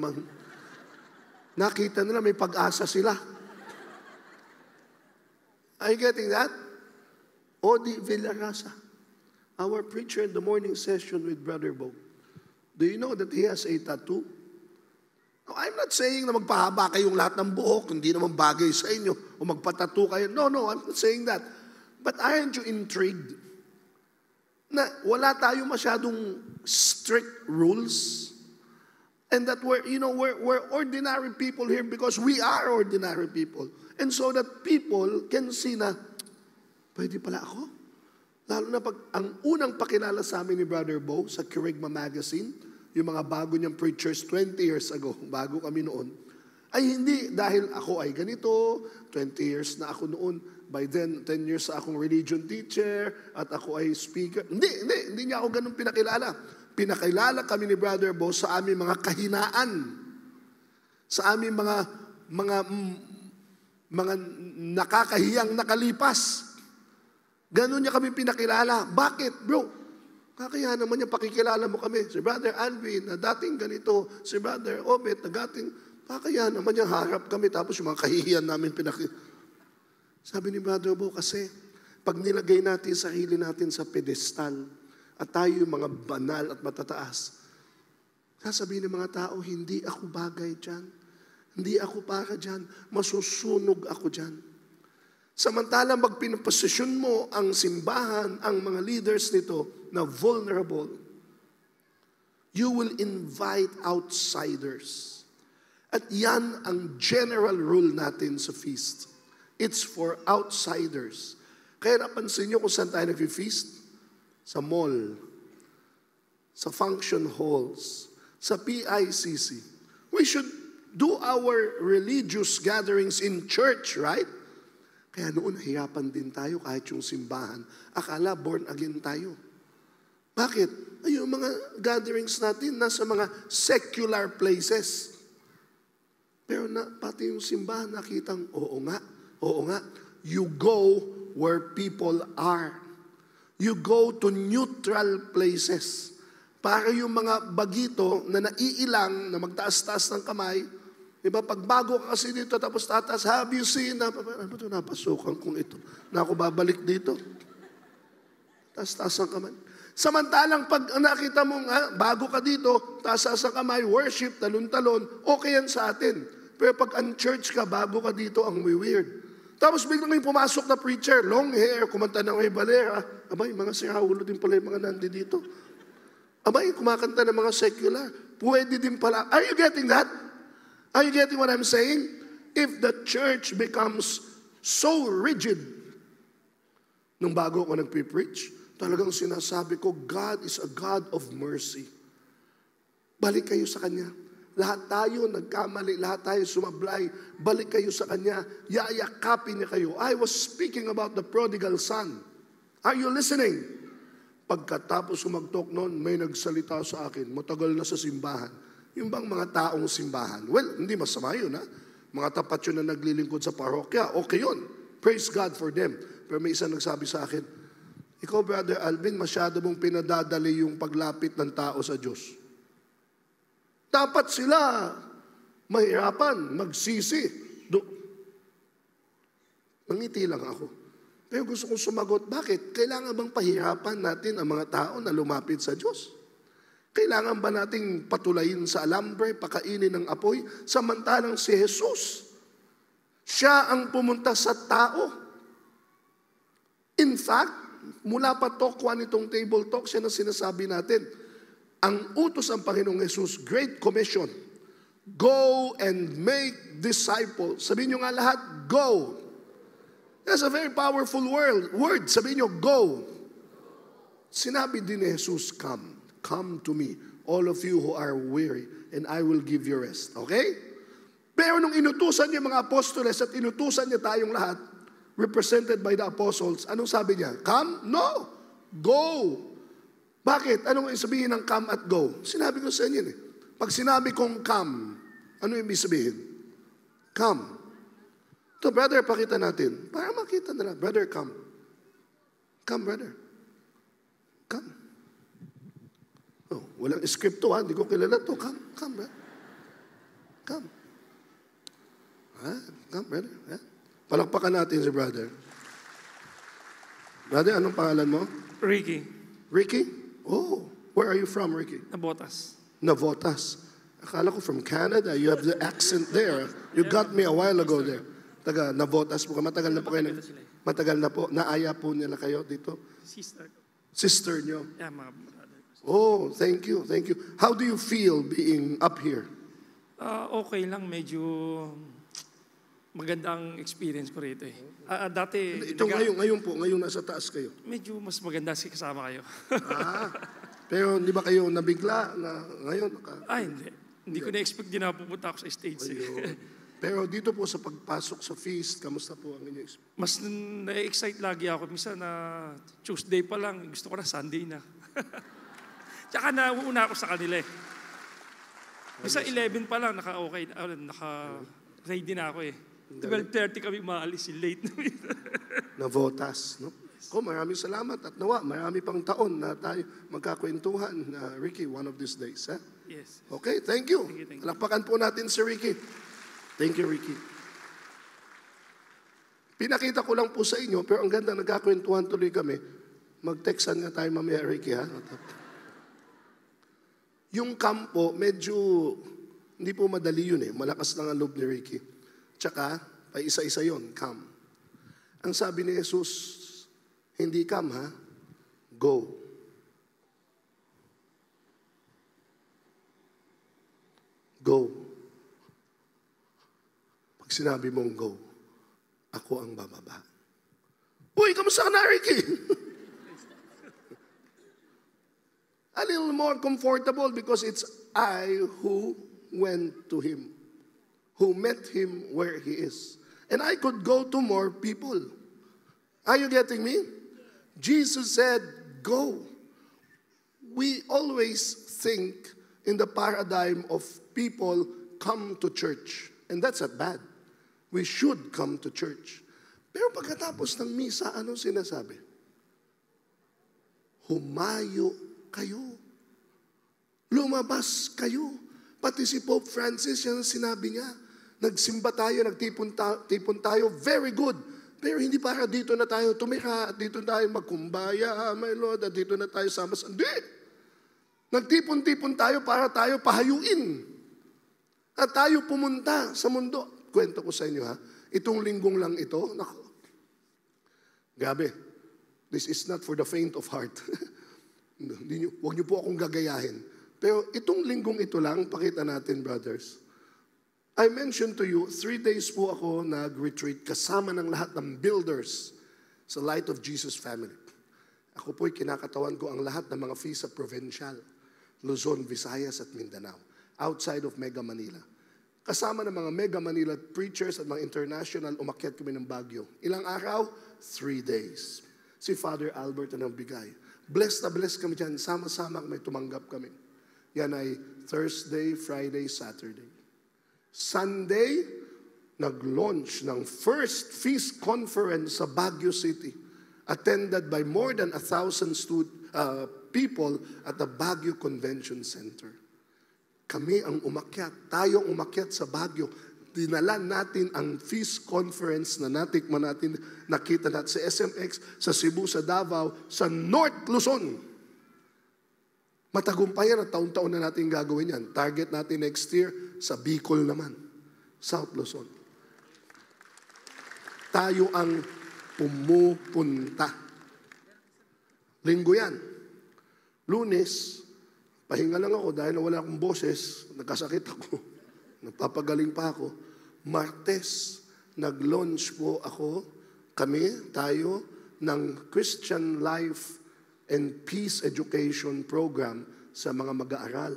nakita nila may pag-asa sila. Are you getting that? Odi Villarasa, our preacher in the morning session with Brother Bo. Do you know that he has a tattoo? Now, I'm not saying na magpahaba kayong lahat ng buhok, hindi naman bagay sa inyo, o magpatattoo kayo. No, I'm not saying that. But aren't you intrigued? Na wala tayong masyadong strict rules, and that we're ordinary people here because we are ordinary people. And so that people can see na, pwede pala ako? Lalo na pag ang unang pakilala sa amin ni Brother Bo sa Kerygma Magazine, yung mga bago niyang preachers 20 years ago, bago kami noon, ay hindi dahil ako ay ganito, 20 years na ako noon, by then 10 years na akong religion teacher, at ako ay speaker. Hindi niya ako ganun pinakilala. Pinakilala kami ni Brother Bo sa aming mga kahinaan, sa aming mga nakakahiyang nakalipas. Ganun niya kami pinakilala. Bakit, bro? Kaya naman niya pakikilala mo kami. Si Brother Alvin na dating ganito, si Brother Obet na dating, kaya naman niya harap kami tapos yung mga kahihiyan namin Sabi ni Brother Bo, kasi pag nilagay natin sarili natin sa pedestal at tayo yung mga banal at matataas, sasabihin ng mga tao, hindi ako bagay dyan. Hindi ako para dyan. Masusunog ako dyan. Samantalang pag pinaposisyon mo ang simbahan, ang mga leaders nito na vulnerable, you will invite outsiders. At yan ang general rule natin sa feast. It's for outsiders. Kaya napansin nyo kung saan tayo nag-feast? Sa mall, sa function halls, sa PICC. We should do our religious gatherings in church, right? Kaya noon, nahirapan din tayo kahit yung simbahan. Akala born again tayo. Bakit? Ay, yung mga gatherings natin nasa mga secular places. Pero pati yung simbahan nakitang, oo nga, you go where people are. You go to neutral places. Para yung mga bagito na naiilang, na magtaas-taas ng kamay, diba, pag bago ka kasi dito, tapos tatas, have you seen, ano ito, napasukan kong ito, na ako babalik dito. Taas-taas ang kamay. Samantalang pag nakita mong bago ka dito, taas-taas ang kamay, worship, talon-talon, okay yan sa atin. Pero pag un-church ka, bago ka dito, ang weird. Tapos biglang may pumasok na preacher, long hair, kumanta ng may balera. Abay, mga siraulo din pala yung mga nandito. Abay, kumakanta ng mga secular. Pwede din pala. Are you getting that? Are you getting what I'm saying? If the church becomes so rigid, nung bago ako nagpipreach, talagang sinasabi ko, God is a God of mercy. Balik kayo sa Kanya. Lahat tayo nagkamali, lahat tayo sumablay. Balik kayo sa Kanya. Yayakapin niya kayo. I was speaking about the prodigal son. Are you listening? Pagkatapos sumagtok noon, may nagsalita sa akin, matagal na sa simbahan. Yung bang mga taong simbahan? Well, hindi masama yun, ha? Mga tapat yun na naglilingkod sa parokya. Okay yun. Praise God for them. Pero may isa nagsabi sa akin, ikaw, Brother Alvin, masyado mong pinadadali yung paglapit ng tao sa Diyos. Dapat sila mahirapan, magsisi. Mangiti lang ako. Pero gusto kong sumagot, bakit? Kailangan bang pahirapan natin ang mga tao na lumapit sa Diyos? Kailangan ba nating patulayin sa alambre, pakainin ng apoy? Samantalang si Jesus, siya ang pumunta sa tao. In fact, mula pa talk 1 itong table talk, siya na sinasabi natin, ang utos ng Panginoong Jesus, Great Commission, go and make disciples. Sabihin nyo nga lahat, go. That's a very powerful word. Sabihin nyo, go. Sinabi din ni Jesus, come. Come to me, all of you who are weary, and I will give you rest. Okay? Pero nung inutusan niya mga apostoles at inutusan niya tayong lahat, represented by the apostles, anong sabi niya? Come? No. Go. Bakit? Anong sabihin ng come at go? Sinabi ko sa inyo eh. Pag sinabi kong come, ano ibig sabihin? Come. Ito, brother, pakita natin. Para makita nila. Brother, come. Come, brother. Come. Oh, walang script to, ha? Hindi ko kilala to. Come, brother. Come. Come, brother. Palakpakan natin si brother. Brother, anong pangalan mo? Ricky. Ricky? Oh, where are you from, Ricky? Navotas. Navotas. Akala ko from Canada. You have the accent there. You got me a while ago there. Taga Navotas po. Matagal na po kayo. Matagal na po. Naaya po nila kayo dito. Sister. Sister nyo. Yeah, mga brother. Oh, thank you. Thank you. How do you feel being up here? Okay lang. Medyo magandang experience ko rito eh. Dati... Ito ngayon po. Ngayon nasa taas kayo. Medyo mas maganda si kasama kayo. Pero hindi ba kayo nabigla na ngayon? Hindi. Hindi ko na-expect din na pupunta ako sa stage. Pero dito po sa pagpasok sa feast, kamusta po ang inyong experience? Mas na-excite lagi ako. Minsan na Tuesday pa lang, gusto ko na Sunday na. Tsaka nauuna ako sa kanila eh. Minsan 11 pa lang, naka-ready na ako eh. 12:30 kami maalis, late na. Navotas, no? Maraming salamat at nawa, marami pang taon na tayo magkakwentuhan na Ricky one of these days. Ha? Yes. Okay, thank you. Thank you. Palakpakan po natin si Ricky. Thank you, Ricky. Pinakita ko lang po sa inyo, pero ang ganda, nagkakwentuhan tuloy kami. Mag-textan nga tayo mamaya, Ricky, ha? Yung kampo, medyo, hindi po madali yun eh. Malakas lang ang loob ni Ricky. Tsaka, pa isa-isa yun, come. Ang sabi ni Jesus, hindi come, ha? Go. Go. Pag sinabi mong go, ako ang bababa. Uy, kamusta ka na, Ricky? A little more comfortable because it's I who went to him. who met him where he is. And I could go to more people. Are you getting me? Jesus said, go. We always think in the paradigm of people come to church. And that's not bad. We should come to church. Pero pagkatapos ng misa, ano sinasabi? Humayo kayo. Lumabas kayo. Pati si Pope Francis, yan ang sinabi niya. Nagsimba tayo, nagtipon tayo, very good. Pero hindi para dito na tayo tumira, dito na tayo magkumbaya, my Lord, at dito na tayo sama. Hindi! Nagtipon-tipon tayo para tayo pahayuin. At tayo pumunta sa mundo. Kwento ko sa inyo ha, itong linggong lang ito, nako, grabe, this is not for the faint of heart. Huwag niyo po akong gagayahin. Pero itong linggong ito lang, pakita natin, brothers. I mentioned to you, 3 days po ako nag-retreat kasama ng lahat ng builders sa Light of Jesus family. Ako po'y kinakatawan ko ang lahat ng mga FISA Provincial, Luzon, Visayas at Mindanao, outside of Mega Manila. Kasama ng mga Mega Manila preachers at mga international, umakyat kami ng Baguio. Ilang araw? 3 days. Si Father Albert ang nagbigay. Blessed na blessed kami dyan. Sama-sama may tumanggap kami. Yan ay Thursday, Friday, Saturday. Sunday, nag-launch ng first feast conference sa Baguio City, attended by more than 1,000 people at the Baguio Convention Center. Kami ang umakyat, tayo ang umakyat sa Baguio. Dinala natin ang feast conference na natikman natin, nakita natin sa SMX, sa Cebu, sa Davao, sa North Luzon. Matagumpayan at taon-taon na natin gagawin yan. Target natin next year sa Bicol naman, South Luzon. Tayo ang pumupunta. Linggo yan. Lunes, pahinga lang ako dahil wala akong boses, nagkasakit ako, nagpapagaling pa ako. Martes, nag-launch po tayo, ng Christian Life and Peace Education Program sa mga mag-aaral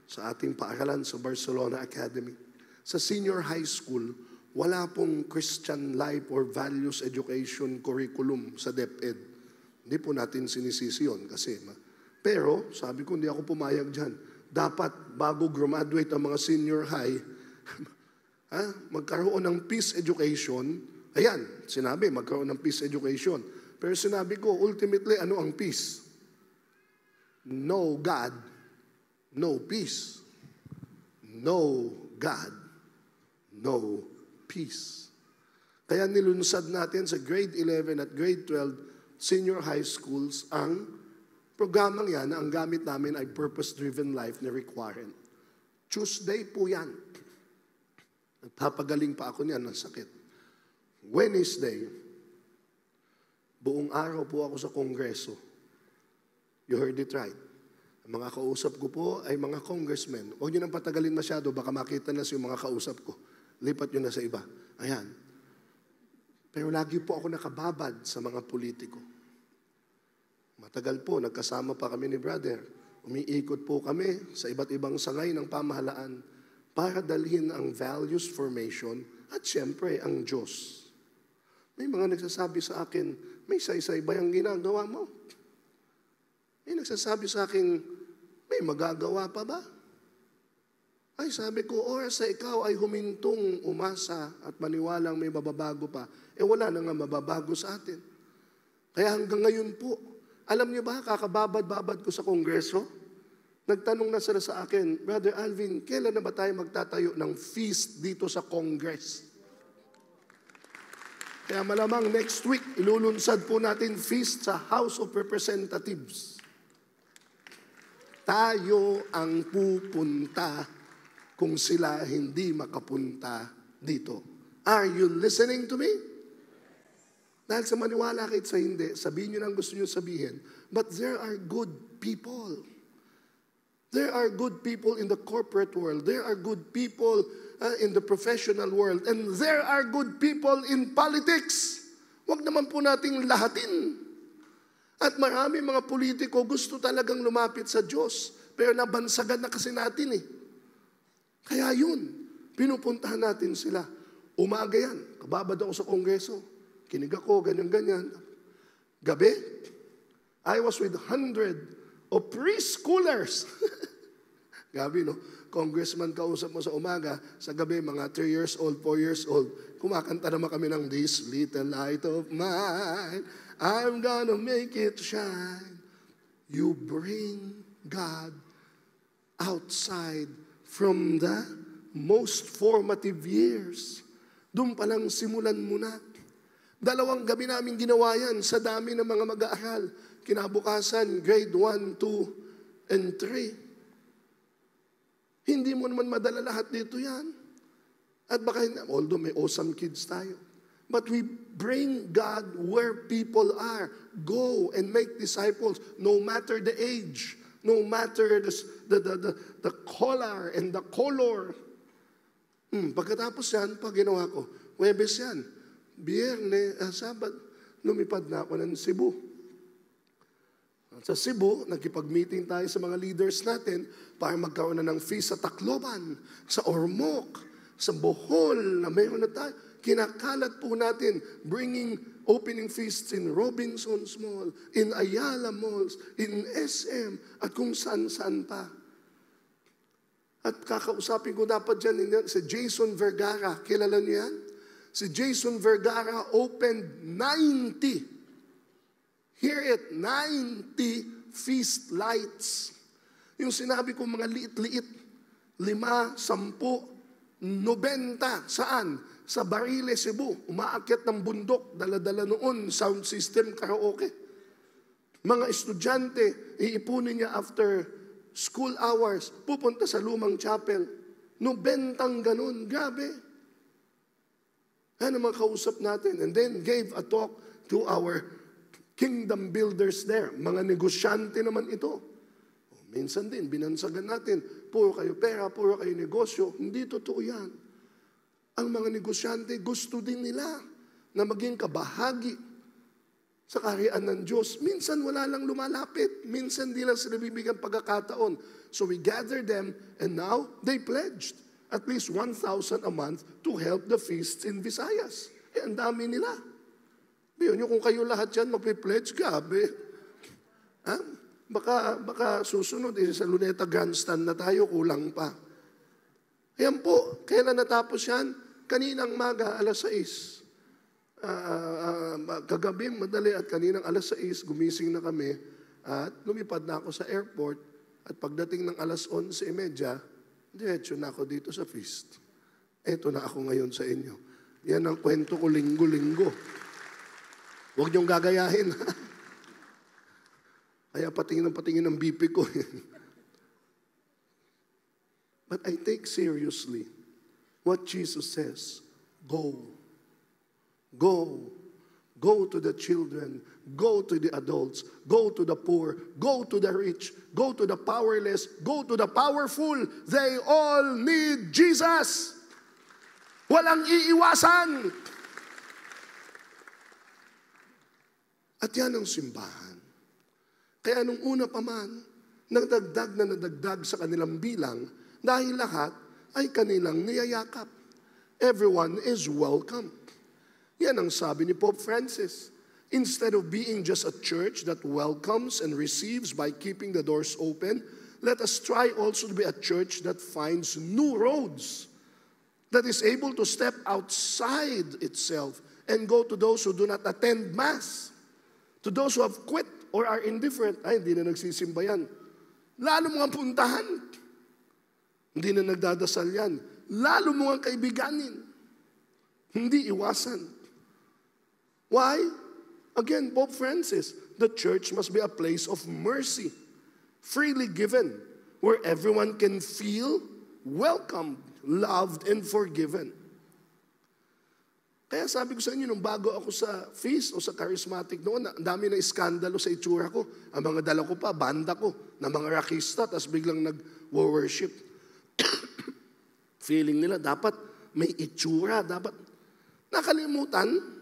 sa ating paaralan sa Barcelona Academy. Sa senior high school, wala pong Christian Life or Values Education Curriculum sa DepEd. Hindi po natin sinisisi yun kasi pero, sabi ko, hindi ako pumayag dyan. Dapat, bago graduate ang mga senior high, magkaroon ng peace education. Ayan, sinabi, magkaroon ng peace education. Pero sinabi ko, ultimately, ano ang peace? No God, no peace. No God, no peace. Kaya nilunsad natin sa grade 11 at grade 12 senior high schools ang programang yan na ang gamit namin ay purpose-driven life na requirement. Tuesday po yan. Nagpapagaling pa ako niyan ng sakit. Wednesday, buong araw po ako sa kongreso. You heard it right. Ang mga kausap ko po ay mga congressmen. Huwag nyo nang patagalin masyado, baka makita na yung mga kausap ko. Lipat nyo na sa iba. Ayan. Pero lagi po ako nakababad sa mga politiko. Matagal po, nagkasama pa kami ni brother. Umiikot po kami sa iba't ibang sangay ng pamahalaan para dalhin ang values formation at siyempre ang Diyos. May mga nagsasabi sa akin, may saysay ba yung ginagawa mo? May nagsasabi sa akin, may magagawa pa ba? Ay, sabi ko, oras sa ikaw ay humintong umasa at maniwalang may mababago pa, wala na nga mababago sa atin. Kaya hanggang ngayon po, alam niyo ba, kakababad-babad ko sa kongreso, nagtanong na sila sa akin, Brother Alvin, kailan na ba tayo magtatayo ng feast dito sa Congress? Kaya malamang next week, ilulunsad po natin feast sa House of Representatives. Tayo ang pupunta kung sila hindi makapunta dito. Are you listening to me? Dahil sa maniwala kahit sa hindi, sabihin nyo lang gusto nyo sabihin, but there are good people. There are good people in the corporate world. There are good people in the professional world. And there are good people in politics. Huwag naman po nating lahatin. At marami mga politiko gusto talagang lumapit sa Diyos. Pero nabansagan na kasi natin eh. Kaya yun. Pinupuntahan natin sila. Umaga yan, kababad ako sa kongreso. Kinig ako, ganyan-ganyan. Gabi, I was with 100 of preschoolers. Gabi, no? Congressman kausap mo sa umaga, sa gabi, mga 3 years old, 4 years old, kumakanta naman kami ng This Little Light of Mine, I'm gonna make it shine. You bring God outside from the most formative years. Doon palang simulan mo na. 2 gabi namin ginawa yan sa dami ng mga mag-aaral. Kinabukasan, grade 1, 2, and 3. Hindi mo naman madala lahat dito yan. At baka, although may awesome kids tayo, but we bring God where people are. Go and make disciples, no matter the age, no matter the color and the color. Pagkatapos yan, pag ginawa ko, Huwebes yan, Biyernes, Sabat, lumipad na ako ng Cebu. Sa Cebu, nagkipag-meeting tayo sa mga leaders natin para magkaroon na ng feast sa Tacloban, sa Ormoc, sa Bohol, na mayroon na tayo. Kinakalat po natin, bringing opening feasts in Robinson's Mall, in Ayala Malls, in SM, at kung saan-saan pa. At kakausapin ko dapat dyan si Jason Vergara. Kilala niyo yan? Si Jason Vergara opened 90. Hear it, 90 feast lights. Yung sinabi ko mga liit-liit, 5, 10, 90. Saan? Sa Bariles, Cebu. Umaakyat ng bundok, dala-dala noon, sound system, karaoke. Mga estudyante, iipunin niya after school hours, pupunta sa lumang chapel. 90 ganun, grabe. Yan ang mga kausap natin. And then gave a talk to our kingdom builders there. Mga negosyante naman ito. Minsan din, binansagan natin, puro kayo pera, puro kayo negosyo. Hindi totoo yan. Ang mga negosyante, gusto din nila na maging kabahagi sa kaharian ng Diyos. Minsan wala lang lumalapit. Minsan di lang sila bibigyan pagkakataon. So we gathered them and now they pledged at least 1,000 a month to help the feasts in Visayas. Ang dami nila. Biyon nyo, kung kayo lahat yan magpe-pledge, gabi. Ha? Baka susunod, sa Luneta Grandstand na tayo, kulang pa. Ayan po, kailan natapos yan? Kaninang maga, alas 6. Kagabi, madali, at kaninang alas 6, gumising na kami, at lumipad na ako sa airport, at pagdating ng alas 11:30, diretso na ako dito sa feast. Eto na ako ngayon sa inyo. Yan ang kwento ko linggo-linggo. Huwag niyong gagayahin. Kaya patingin ng BP ko. But I take seriously what Jesus says. Go. Go. Go to the children. Go to the adults. Go to the poor. Go to the rich. Go to the powerless. Go to the powerful. They all need Jesus. Walang iiwasan. At yan ang simbahan. Kaya nung una pa man, nadagdag sa kanilang bilang dahil lahat ay kanilang niyayakap. Everyone is welcome. Yan ang sabi ni Pope Francis. Instead of being just a church that welcomes and receives by keeping the doors open, let us try also to be a church that finds new roads, that is able to step outside itself and go to those who do not attend Mass, to those who have quit or are indifferent. Ay, hindi na nagsisimba yan. Lalo mo nga puntahan. Hindi na nagdadasal yan. Lalo mo nga kaibiganin. Hindi iwasan. Why? Again, Pope Francis, the church must be a place of mercy, freely given, where everyone can feel welcomed, loved, and forgiven. Kaya sabi ko sa inyo, nung bago ako sa feast o sa charismatic noon, ang dami na iskandalo sa itsura ko. Ang mga dala ko pa, banda ko, na mga rockista, tapos biglang nag-worship. Feeling nila, dapat may itsura, dapat. Nakalimutan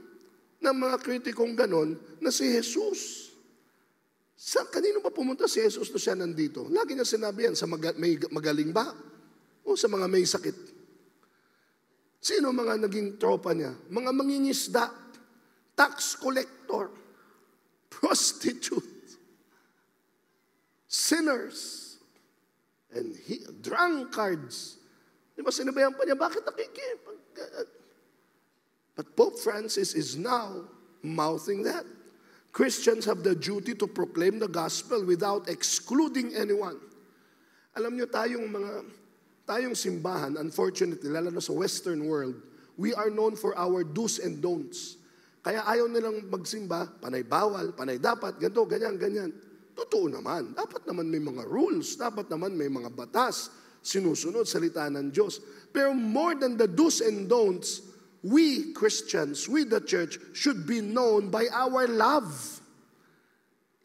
ng mga kritikong ganon na si Jesus. Kanino pa pumunta si Jesus na siya nandito? Lagi niya sinabi yan, sa may magaling ba? O sa mga may sakit? Sino mga naging tropa niya? Mga mangingisda, tax collector, prostitute, sinners, and drunkards. Di ba sinabayan pa niya, bakit But Pope Francis is now mouthing that. Christians have the duty to proclaim the gospel without excluding anyone. Alam niyo, tayong simbahan, unfortunately, lalo na sa Western world, we are known for our do's and don'ts. Kaya ayaw nilang magsimba, panay bawal, panay dapat, ganito, ganyan, ganyan. Totoo naman. Dapat naman may mga rules. Dapat naman may mga batas. Sinusunod, salita ng Diyos. Pero more than the do's and don'ts, we Christians, we the church, should be known by our love.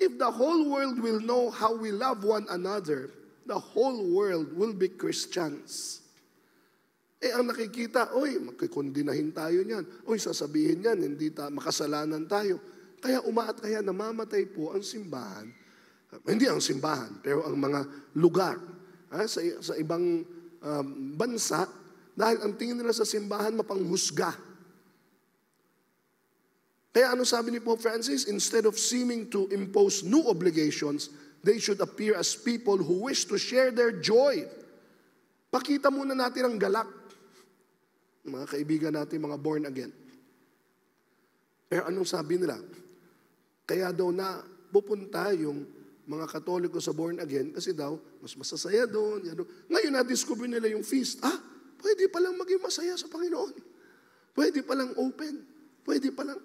If the whole world will know how we love one another, the whole world will be Christians. Ang nakikita, magkikondinahin tayo niyan. Sasabihin niyan, makasalanan tayo. Kaya kaya namamatay po ang simbahan. Hindi ang simbahan, pero ang mga lugar sa ibang bansa, dahil ang tingin nila sa simbahan mapanghusga. Kaya ano sabi ni Pope Francis? Instead of seeming to impose new obligations, they should appear as people who wish to share their joy. Pakita muna natin ang galak. Mga kaibigan natin, mga born again. Pero anong sabi nila? Kaya daw na pupunta yung mga Katoliko sa born again kasi daw, mas masasaya doon. Ngayon na-discover nila yung feast. Pwede palang maging masaya sa Panginoon. Pwede palang open. Pwede palang.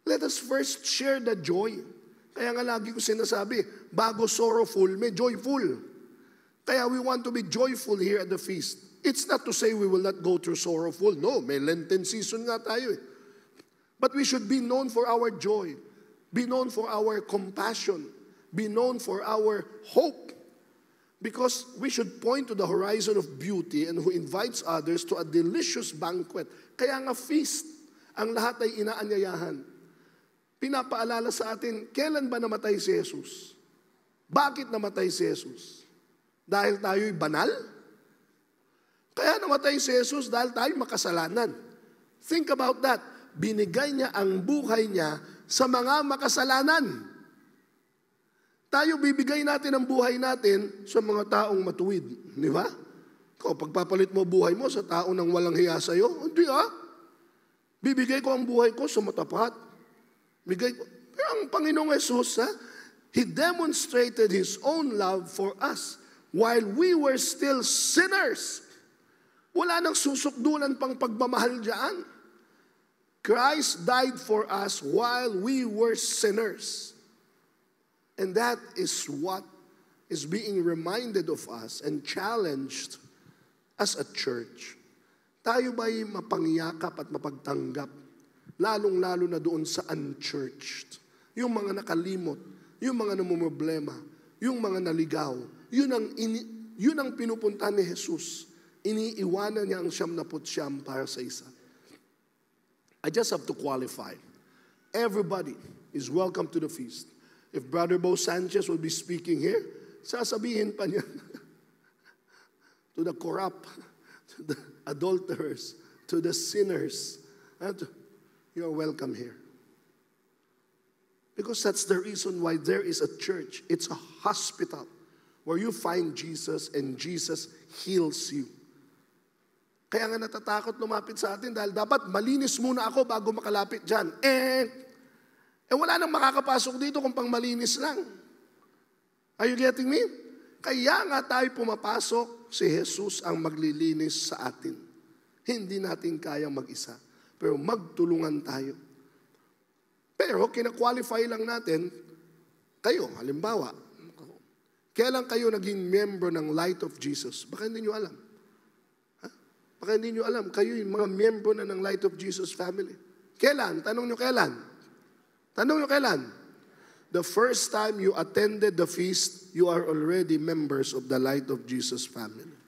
Let us first share the joy. Kaya nga lagi ko sinasabi, bago sorrowful, may joyful. Kaya we want to be joyful here at the feast. It's not to say we will not go through sorrowful. No, may Lenten season nga tayo eh. But we should be known for our joy. Be known for our compassion. Be known for our hope. Because we should point to the horizon of beauty and who invites others to a delicious banquet. Kaya nga feast, ang lahat ay inaanyayahan. Pinapaalala sa atin, kailan ba namatay si Jesus? Bakit namatay si Jesus? Dahil tayo'y banal? Kaya namatay si Jesus dahil tayo'y makasalanan. Think about that. Binigay niya ang buhay niya sa mga makasalanan. Tayo bibigay natin ang buhay natin sa mga taong matuwid. Di ba? Kung pagpapalit mo buhay mo sa taong nang walang hiya sa'yo, hindi Bibigay ko ang buhay ko sa matapat. Bigay ko. Pero ang Panginoong Jesus, He demonstrated His own love for us while we were still sinners. Wala nang susukdulan pang pagmamahal diyan. Christ died for us while we were sinners. And that is what is being reminded of us and challenged as a church. Tayo ba'y mapangyakap at mapagtanggap? Lalong-lalo na doon sa unchurched. Yung mga nakalimot, yung mga namumroblema, yung mga naligaw. Yun ang pinupunta ni Jesus. Iniiwanan niya ang 99 para sa isa. I just have to qualify. Everybody is welcome to the feast. If Brother Bo Sanchez will be speaking here, sasabihin pa niya to the corrupt, to the adulterers, to the sinners, you're welcome here. Because that's the reason why there is a church. It's a hospital where you find Jesus and Jesus heals you. Kaya nga natatakot lumapit sa atin dahil dapat malinis muna ako bago makalapit dyan. Wala nang makakapasok dito kung pang malinis lang. Are you getting me? Kaya nga tayo pumapasok, si Jesus ang maglilinis sa atin. Hindi natin kayang mag-isa. Pero magtulungan tayo. Pero kina-qualify lang natin, kayo, halimbawa, kailan kayo naging member ng Light of Jesus? Baka hindi nyo alam. Baka hindi nyo alam, kayo yung mga member na ng Light of Jesus family. Kailan? Tanong nyo kailan? Tanong nyo kailan? The first time you attended the feast, you are already members of the Light of Jesus family.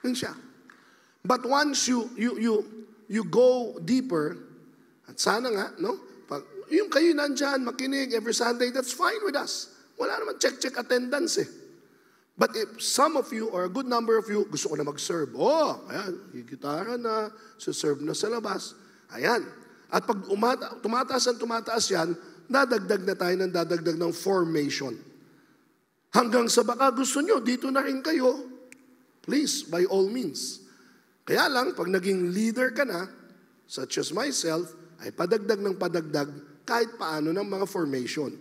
Yun siya. But once you go deeper, at sana nga, no? Yung kayo nandyan, makinig every Sunday, that's fine with us. Wala naman check attendance eh. But if some of you, or a good number of you, gusto ko na mag-serve. Oh, ayan, gitara na, serve na sa labas. Ayan. At pag tumataas yan, dadagdag na tayo ng dadagdag ng formation. Hanggang sa baka gusto nyo, dito na rin kayo. Please, by all means. Kaya lang, pag naging leader ka na, such as myself, ay padagdag ng padagdag kahit paano ng mga formation.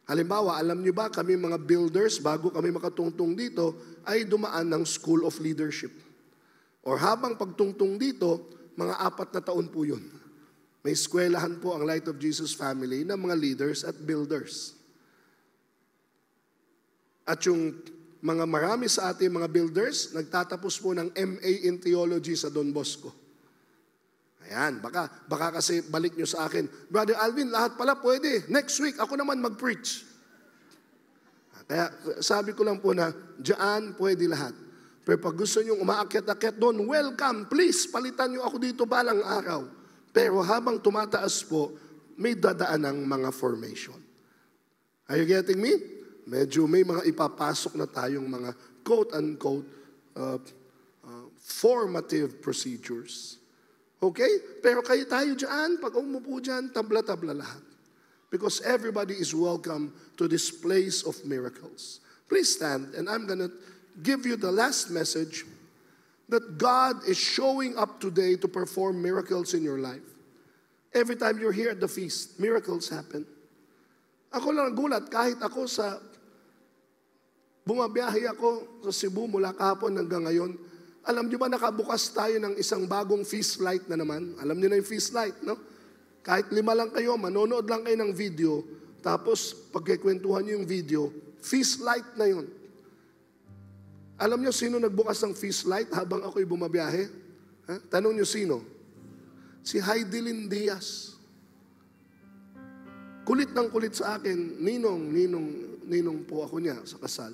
Halimbawa, alam nyo ba, kami mga builders, bago kami makatungtong dito, ay dumaan ng School of Leadership. Or habang pagtungtong dito, mga 4 na taon po yun. May eskwelahan po ang Light of Jesus Family ng mga leaders at builders. At yung mga marami sa ating mga builders, nagtatapos po ng MA in Theology sa Don Bosco. Ayan, baka kasi balik nyo sa akin, Brother Alvin, lahat pala pwede. Next week, ako naman mag-preach. Kaya sabi ko lang po na, diyan pwede lahat. Pero pag gusto nyo umaakyat-akyat doon, welcome, please, palitan nyo ako dito balang araw. Pero habang tumataas po, may dadaan ng mga formation. Are you getting me? Medyo may mga ipapasok na tayong mga quote-unquote formative procedures. Okay? Pero kayo tayo dyan, pag umupo dyan, tabla-tabla lahat. Because everybody is welcome to this place of miracles. Please stand, and I'm going to give you the last message that God is showing up today to perform miracles in your life. Every time you're here at the feast, miracles happen. Ako lang nagulat, kahit ako bumabiyahe ako sa Cebu mula kahapon hanggang ngayon, alam niyo ba nakabukas tayo ng isang bagong feast light na naman? Alam niyo na yung feast light, no? Kahit 5 lang kayo, manonood lang kayo ng video, tapos pagkikwentuhan niyo yung video, feast light na yun. Alam niyo sino nagbukas ng feast light habang ako'y bumabiyahe? Ha? Tanong niyo sino? Si Heidelin Diaz. Kulit ng kulit sa akin, ninong po ako niya sa kasal.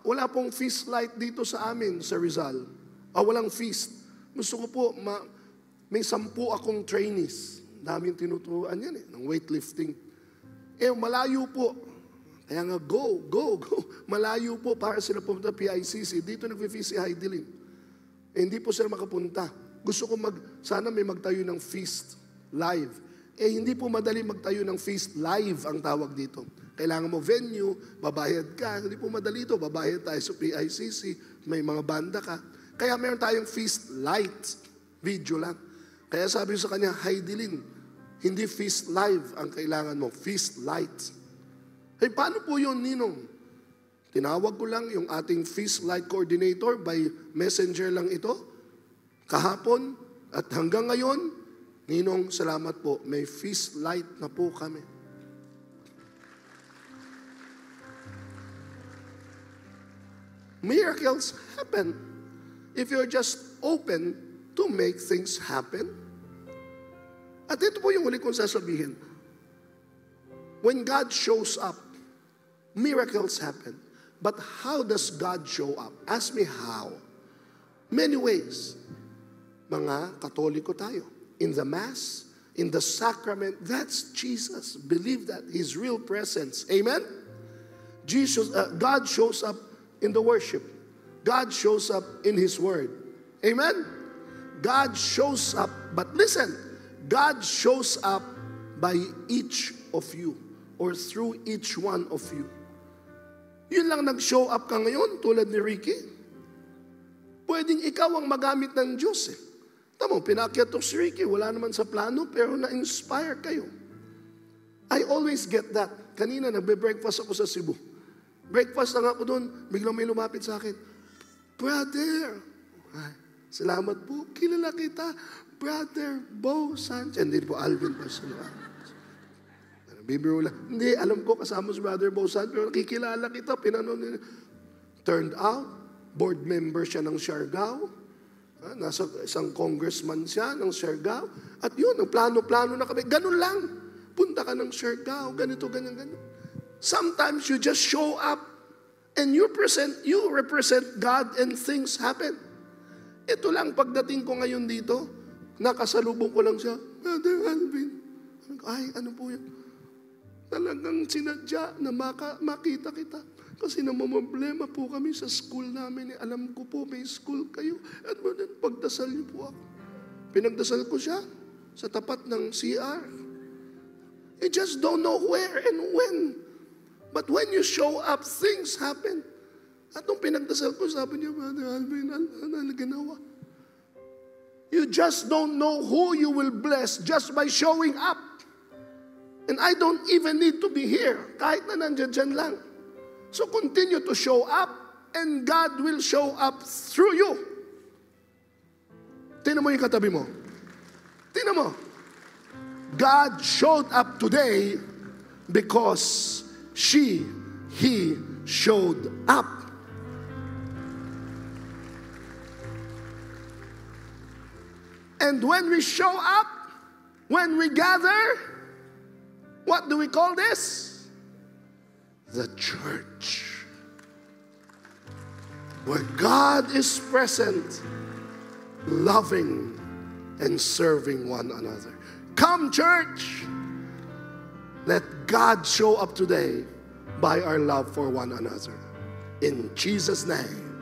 Wala pong feast light dito sa amin, sa Rizal. Walang feast. Gusto ko po, may 10 akong trainees. Daming tinuturuan yan ng weightlifting. Malayo po. Kaya nga, go. Malayo po para sila pumunta PICC. Dito nag-feast si Heidelin. Hindi po sila makapunta. Gusto ko sana may magtayo ng feast live. Hindi po madali magtayo ng feast live ang tawag dito. Kailangan mo venue, babayad ka. Hindi po madali ito, babayad tayo sa PICC, may mga banda ka. Kaya meron tayong feast light, video lang. Kaya sabi ko sa kanya, Heidelin, hindi feast live ang kailangan mo, feast light. Paano po yun, Ninong? Tinawag ko lang yung ating feast light coordinator, by messenger lang ito. Kahapon at hanggang ngayon, Ninong, salamat po, may feast light na po kami. Miracles happen if you're just open to make things happen. At ito po yung huli kong sasabihin. When God shows up, miracles happen. But how does God show up? Ask me how. Many ways. Mga Katoliko tayo. In the Mass, in the sacrament, that's Jesus. Believe that, His real presence. Amen? God shows up in the worship. God shows up in His Word. Amen? God shows up, but listen, God shows up by each of you or through each one of you. Yun lang nag-show up ka ngayon, tulad ni Ricky. Pwedeng ikaw ang magamit ng Diyos eh. Tama, pinakyat to si Ricky, wala naman sa plano, pero na-inspire kayo. I always get that. Kanina, nagbe-breakfast ako sa Cebu. Breakfast lang ako doon, biglang may lumapit sa akin, Brother, salamat po, kilala kita, Brother Bo Sanchez. Hindi po, Alvin pa sila. Bibiro lang. Hindi, alam ko kasama si Brother Bo Sanchez, pero nakikilala kita, turned out, board member siya ng Siargao. Nasa isang congressman siya ng Siargao. At yun, ang plano-plano na kami. Ganun lang. Punta ka ng Siargao, ganito, ganyan. Sometimes you just show up and you represent God and things happen. Ito lang, pagdating ko ngayon dito, nakasalubong ko lang siya, Brother Alvin. Ay, ano po yun? Talagang sinadya na makita kita. Kasi namamblema po kami sa school namin. Alam ko po, may school kayo. At pagdasal niyo po ako. Pinagdasal ko siya sa tapat ng CR. You just don't know where and when. But when you show up, things happen. At nung pinagdasal ko, sabi niya, Brother Alvin, ano ginawa? You just don't know who you will bless just by showing up. And I don't even need to be here. Kahit na nandiyan lang. So continue to show up and God will show up through you. Tingnan mo yung katabi mo. Tingnan mo. God showed up today because he showed up. And when we show up, when we gather, what do we call this? The church. Where God is present, loving and serving one another. Come, church. Let God show up today by our love for one another. In Jesus' name.